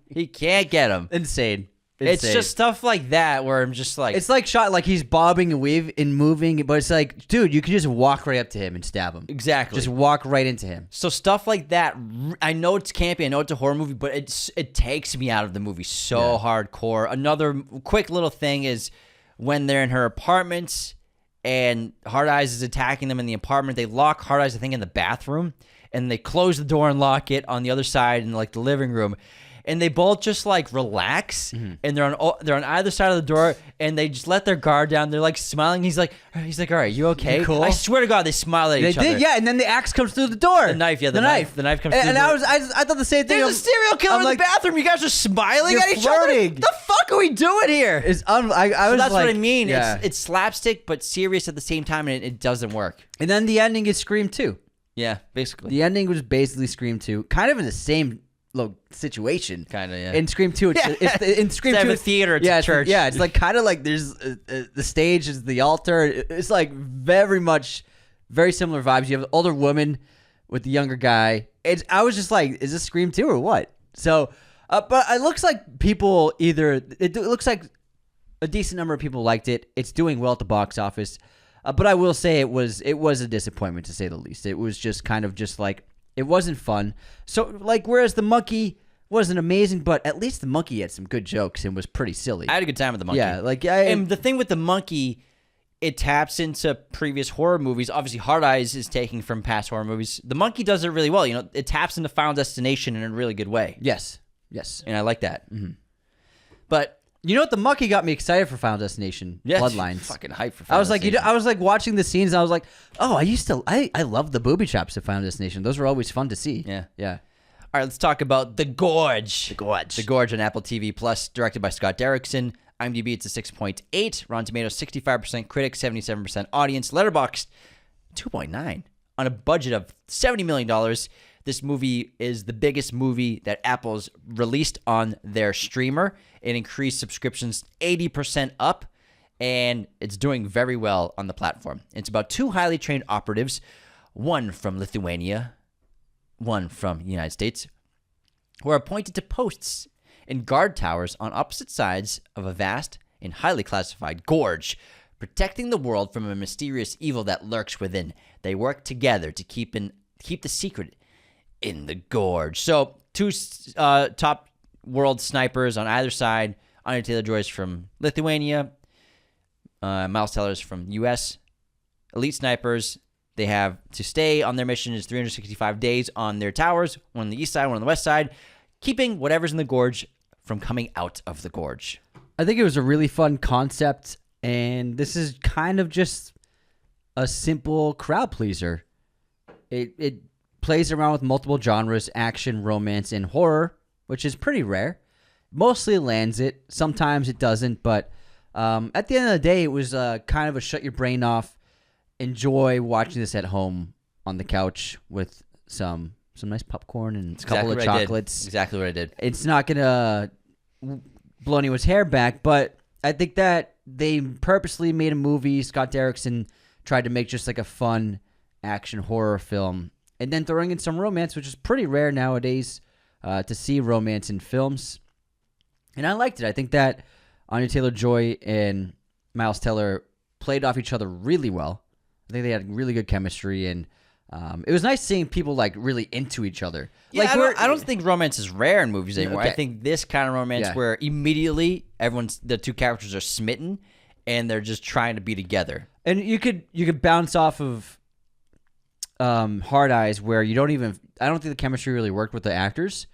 He can't get him. Insane. It's just stuff like that where I'm just like... It's like shot like he's bobbing and weaving and moving, but it's like, dude, you can just walk right up to him and stab him. Exactly. Just walk right into him. So stuff like that, I know it's campy, I know it's a horror movie, but it takes me out of the movie so hardcore. Another quick little thing is when they're in her apartment and Hard Eyes is attacking them in the apartment, they lock Hard Eyes, I think, in the bathroom, and they close the door and lock it on the other side in like the living room. And they both just like relax, and they're on either side of the door, and they just let their guard down. They're like smiling. He's like, all right, you okay? You cool? I swear to God, they smile at each other. They did, yeah. And then the axe comes through the door. The knife comes through. And I thought the same thing. There's a serial killer in the bathroom. You guys are smiling at each other. The fuck are we doing here? That's what I mean. Yeah. It's slapstick, but serious at the same time, and it doesn't work. And then the ending is Scream 2. Yeah, basically. The ending was basically Scream 2, kind of in the same situation. Kind of, yeah. In Scream 2, it's in Scream 2, a theater, it's a church. It's like kind of like there's the stage is the altar. It's like very similar vibes. You have an older woman with the younger guy. I was just like, is this Scream 2 or what? So, but it looks like people it looks like a decent number of people liked it. It's doing well at the box office. But I will say it was a disappointment, to say the least. It was just kind of just like, it wasn't fun. So, like, whereas The Monkey wasn't amazing, but at least The Monkey had some good jokes and was pretty silly. I had a good time with The Monkey. Yeah, and the thing with The Monkey, it taps into previous horror movies. Obviously, Hard Eyes is taking from past horror movies. The Monkey does it really well. It taps into Final Destination in a really good way. Yes. And I like that. Mm-hmm. But... You know what? The Monkey got me excited for Final Destination. Bloodlines. Fucking hype for Final Destination. I was like watching the scenes, and I was like, oh, I love the booby traps of Final Destination. Those were always fun to see. Yeah. All right, let's talk about The Gorge. The Gorge on Apple TV Plus, directed by Scott Derrickson. IMDb, it's a 6.8. Rotten Tomatoes, 65% critics, 77% audience. Letterboxd, 2.9. On a budget of $70 million. This movie is the biggest movie that Apple's released on their streamer. It increased subscriptions 80% up, and it's doing very well on the platform. It's about two highly trained operatives, one from Lithuania, one from the United States, who are appointed to posts in guard towers on opposite sides of a vast and highly classified gorge, protecting the world from a mysterious evil that lurks within. They work together to keep the secret in the gorge. So, two top world snipers on either side. Anya Taylor-Joy's from Lithuania. Miles Teller's from U.S. Elite snipers. They have to stay on their mission is 365 days on their towers, one on the east side, one on the west side, keeping whatever's in the gorge from coming out of the gorge. I think it was a really fun concept, and this is kind of just a simple crowd pleaser. It plays around with multiple genres: action, romance, and horror, which is pretty rare. Mostly lands it. Sometimes it doesn't, but at the end of the day, it was kind of a shut your brain off, enjoy watching this at home on the couch with some nice popcorn and a couple of chocolates. Exactly what I did. It's not going to blow anyone's hair back, but I think that they purposely made a movie. Scott Derrickson tried to make just like a fun action horror film, and then throwing in some romance, which is pretty rare nowadays to see romance in films. And I liked it. I think that Anya Taylor-Joy and Miles Teller played off each other really well. I think they had really good chemistry, and it was nice seeing people like really into each other. Yeah, like I don't think romance is rare in movies anymore. Okay. I think this kind of romance where immediately the two characters are smitten and they're just trying to be together. And you could bounce off of Hard Eyes, where I don't think the chemistry really worked with the actors.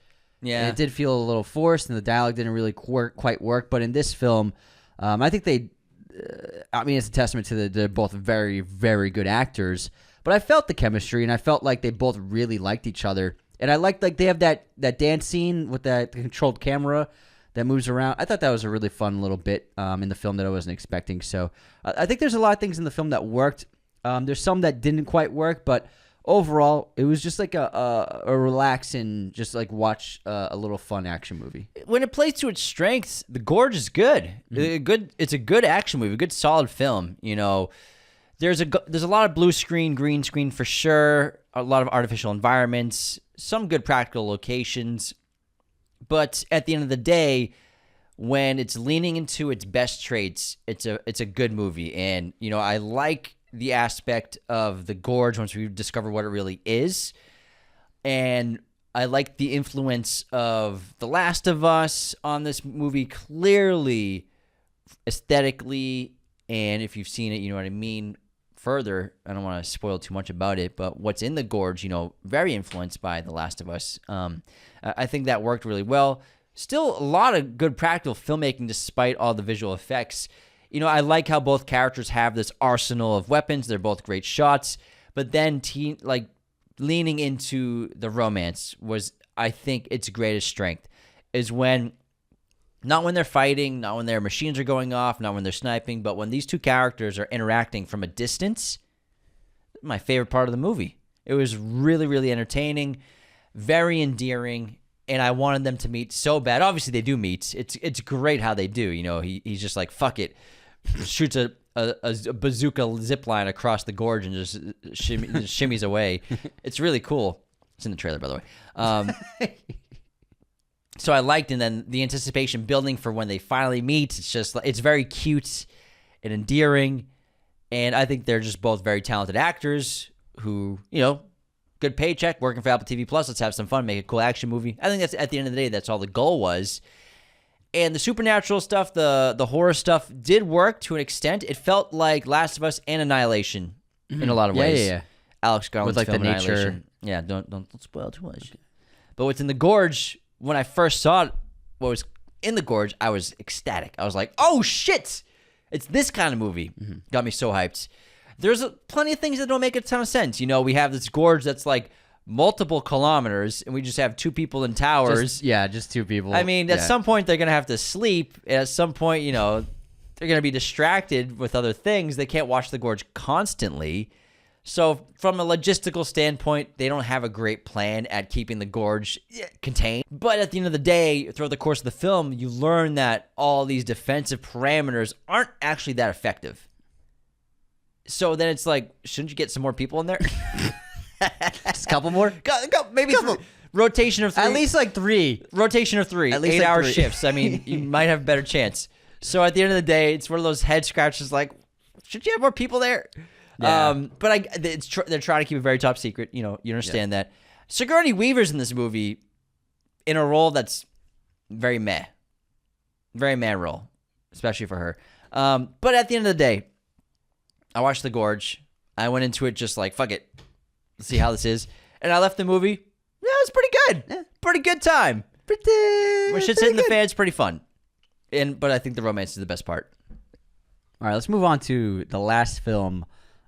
Yeah, and it did feel a little forced, and the dialogue didn't really quite work. But in this film, I think it's a testament to they're both very, very good actors. But I felt the chemistry, and I felt like they both really liked each other. And I liked they have that dance scene with that controlled camera that moves around. I thought that was a really fun little bit in the film that I wasn't expecting. So I think there's a lot of things in the film that worked. There's some that didn't quite work, but overall, it was just like a relax and just like watch a little fun action movie. When it plays to its strengths, The Gorge is good. It's a good action movie, a good solid film. You know, there's a lot of blue screen, green screen for sure, a lot of artificial environments, some good practical locations. But at the end of the day, when it's leaning into its best traits, it's a good movie. And you know, I like the aspect of the gorge once we discover what it really is. And I like the influence of The Last of Us on this movie, clearly, aesthetically, and if you've seen it, you know what I mean. Further, I don't want to spoil too much about it, but what's in the gorge, you know, very influenced by The Last of Us. I think that worked really well. Still a lot of good practical filmmaking despite all the visual effects. You know, I like how both characters have this arsenal of weapons. They're both great shots. But then, leaning into the romance was, I think, its greatest strength. Is not when they're fighting, not when their machines are going off, not when they're sniping, but when these two characters are interacting from a distance. My favorite part of the movie. It was really, really entertaining, very endearing, and I wanted them to meet so bad. Obviously, they do meet. It's great how they do. You know, he's just like, fuck it. Shoots a bazooka zip line across the gorge and just shimmies away. It's really cool. It's in the trailer, by the way. So I liked, and then the anticipation building for when they finally meet. It's very cute and endearing, and I think they're just both very talented actors who, you know, good paycheck, working for Apple TV Plus. Let's have some fun, make a cool action movie. I think that's at the end of the day, that's all the goal was. And the supernatural stuff, the horror stuff did work to an extent. It felt like Last of Us and Annihilation in a lot of ways. Yeah. Alex Garland's with like film the nature. Annihilation. Yeah, don't spoil too much. But what's in the gorge, when I first saw what was in the gorge, I was ecstatic. I was like, oh shit! It's this kind of movie. Mm-hmm. Got me so hyped. There's plenty of things that don't make a ton of sense. You know, we have this gorge that's like multiple kilometers, and we just have two people in towers. Just two people. I mean, at some point, they're going to have to sleep. At some point, you know, they're going to be distracted with other things. They can't watch the gorge constantly. So from a logistical standpoint, they don't have a great plan at keeping the gorge contained. But at the end of the day, throughout the course of the film, you learn that all these defensive parameters aren't actually that effective. So then it's like, shouldn't you get some more people in there? Just a couple more? Maybe rotation of 3. At least like 3. Rotation of 3. At least 8-hour 3. shifts. I mean, you might have a better chance. So at the end of the day, it's one of those head scratches like, should you have more people there? Yeah. But they're trying to keep it very top secret. You know, you understand that. Sigourney Weaver's in this movie in a role that's very meh. Very meh role, especially for her. But at the end of the day, I watched The Gorge. I went into it just like, fuck it. Let's see how this is. And I left the movie. Yeah, it was pretty good. Yeah. Pretty good time. pretty. When shit's hitting the fan, it's pretty fun. But I think the romance is the best part. All right, let's move on to the last film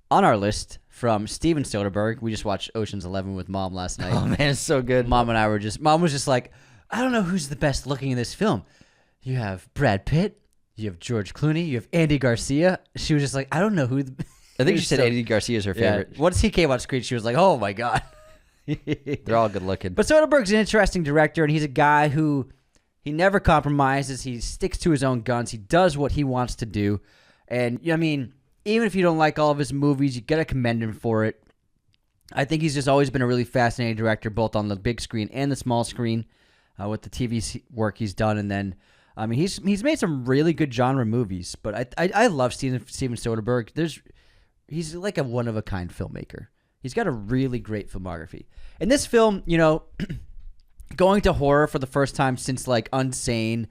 on our list from Steven Soderbergh. We just watched Ocean's 11 with Mom last night. Oh man, it's so good. Mom was just like, I don't know who's the best looking in this film. You have Brad Pitt, you have George Clooney, you have Andy Garcia. She was just like, I don't know who. I think she said Andy Garcia is her favorite. Once he came on screen, she was like, oh my God. They're all good looking. But Soderbergh's an interesting director, and he's a guy who he never compromises. He sticks to his own guns. He does what he wants to do. And, I mean, even if you don't like all of his movies, you got to commend him for it. I think he's just always been a really fascinating director, both on the big screen and the small screen, with the TV work he's done. And then, I mean, he's made some really good genre movies. But I love Steven Soderbergh. He's like a one-of-a-kind filmmaker. He's got a really great filmography. And this film, you know, going to horror for the first time since, like, Unsane,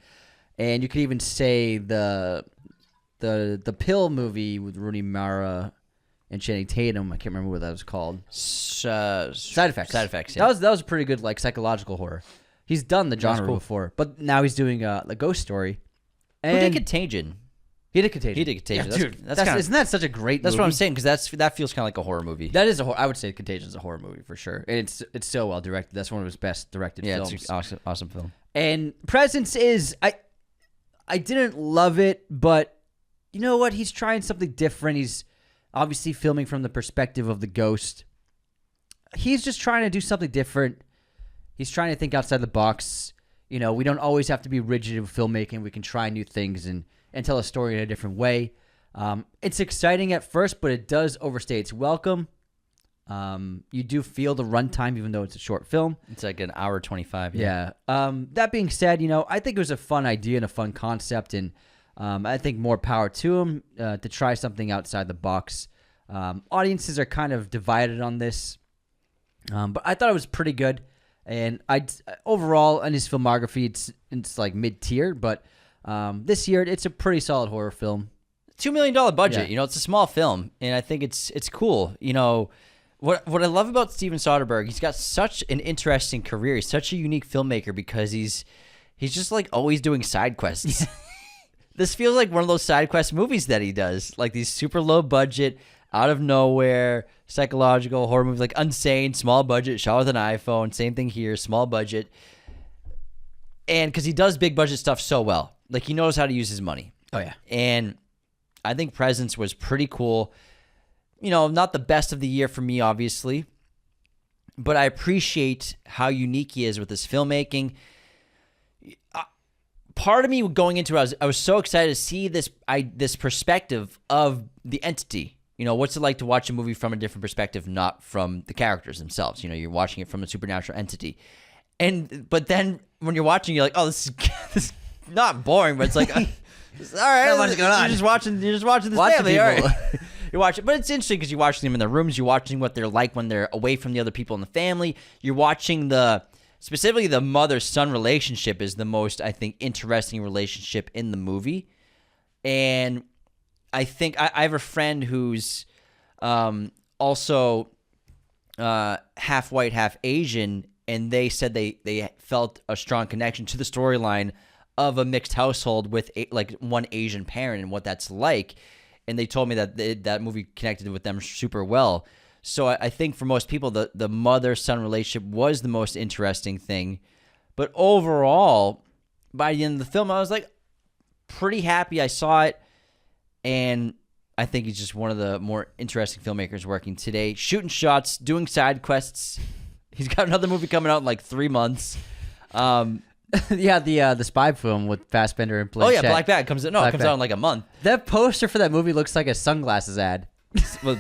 and you could even say the Pill movie with Rooney Mara and Channing Tatum. I can't remember what that was called. Side Effects. Side Effects. Yeah. That was a pretty good, like, psychological horror. He's done the genre before, but now he's doing the Ghost Story. And who did Contagion? He did Contagion. Yeah, dude, isn't that such a great movie? That's what I'm saying, because that feels kind of like a horror movie. That is I would say Contagion is a horror movie for sure, and it's so well directed. That's one of his best directed films. Yeah, it's an awesome film. And Presence is I didn't love it, but you know what? He's trying something different. He's obviously filming from the perspective of the ghost. He's just trying to do something different. He's trying to think outside the box. You know, we don't always have to be rigid in filmmaking. We can try new things and tell a story in a different way. It's exciting at first, but it does overstay its welcome. You do feel the runtime, even though it's a short film. It's like an hour 25. Yeah. That being said, you know, I think it was a fun idea and a fun concept, and I think more power to him to try something outside the box. Audiences are kind of divided on this, but I thought it was pretty good. And overall in his filmography, it's like mid-tier, but this year it's a pretty solid horror film. $2 million budget. Yeah. You know, it's a small film, and I think it's cool. You know, what I love about Steven Soderbergh, he's got such an interesting career. He's such a unique filmmaker because he's just like always doing side quests. This feels like one of those side quest movies that he does, like these super low budget, out of nowhere, psychological horror movies, like Unsane, small budget, shot with an iPhone. Same thing here, small budget. And because he does big budget stuff so well, like he knows how to use his money. Oh yeah. And I think Presence was pretty cool. You know, not the best of the year for me, obviously, but I appreciate how unique he is with his filmmaking. Part of me going into it, I was so excited to see this perspective of the entity. You know, what's it like to watch a movie from a different perspective, not from the characters themselves? You know, you're watching it from a supernatural entity. But then when you're watching, you're like, oh, this is not boring, but it's like, all right, not much going on. You're just watching this family. All right. You're watching, but it's interesting because you're watching them in their rooms. You're watching what they're like when they're away from the other people in the family. You're watching specifically the mother-son relationship is the most, I think, interesting relationship in the movie. And I think I have a friend who's also half white, half Asian, and they said they felt a strong connection to the storyline of a mixed household with like one Asian parent and what that's like. And they told me that that movie connected with them super well. So I think for most people, the mother-son relationship was the most interesting thing. But overall, by the end of the film, I was like pretty happy I saw it. And I think he's just one of the more interesting filmmakers working today. Shooting shots, doing side quests. He's got another movie coming out in like 3 months. Yeah, the spy film with Fassbender and Blanchett. Oh yeah, Black Bag comes out. No, it comes out in like a month. That poster for that movie looks like a sunglasses ad.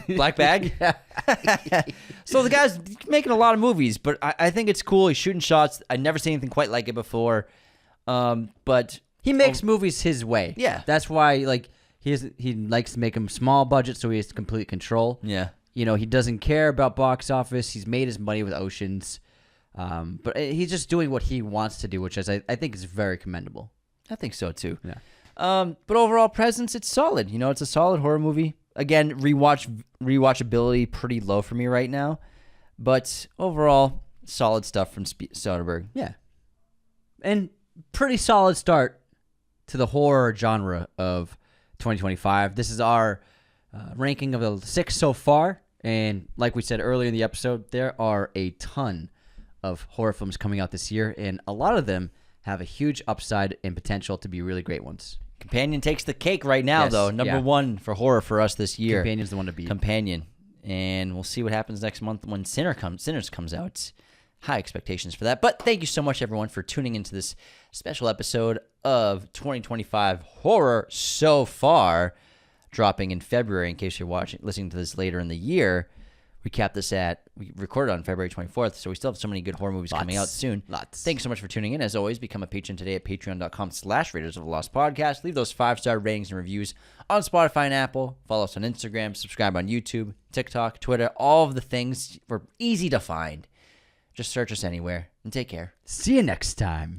Black Bag? Yeah. So the guy's making a lot of movies, but I think it's cool. He's shooting shots. I've never seen anything quite like it before. But he makes movies his way. Yeah. That's why like he likes to make them small budget so he has complete control. Yeah. You know, he doesn't care about box office. He's made his money with Oceans. But he's just doing what he wants to do, which is I think is very commendable. I think so too. Yeah. But overall Presence, it's solid. You know, it's a solid horror movie. Again, rewatchability pretty low for me right now, but overall solid stuff from Soderbergh. Yeah. and pretty solid start to the horror genre of 2025. This is our ranking of the 6 so far. And like we said earlier in the episode, there are a ton of horror films coming out this year, and a lot of them have a huge upside and potential to be really great ones. Companion takes the cake right now, though. Number one for horror for us this year. Companion's the one to beat. Companion. And we'll see what happens next month when Sinners comes out. High expectations for that. But thank you so much, everyone, for tuning into this special episode of 2025 Horror So Far, dropping in February. In case you're listening to this later in the year, we recorded on February 24th, so we still have so many good horror movies coming out soon. Lots. Thanks so much for tuning in. As always, become a patron today at patreon.com/Raiders of the Lost Podcast. Leave those 5-star ratings and reviews on Spotify and Apple. Follow us on Instagram. Subscribe on YouTube, TikTok, Twitter. All of the things. We're easy to find. Just search us anywhere, and take care. See you next time.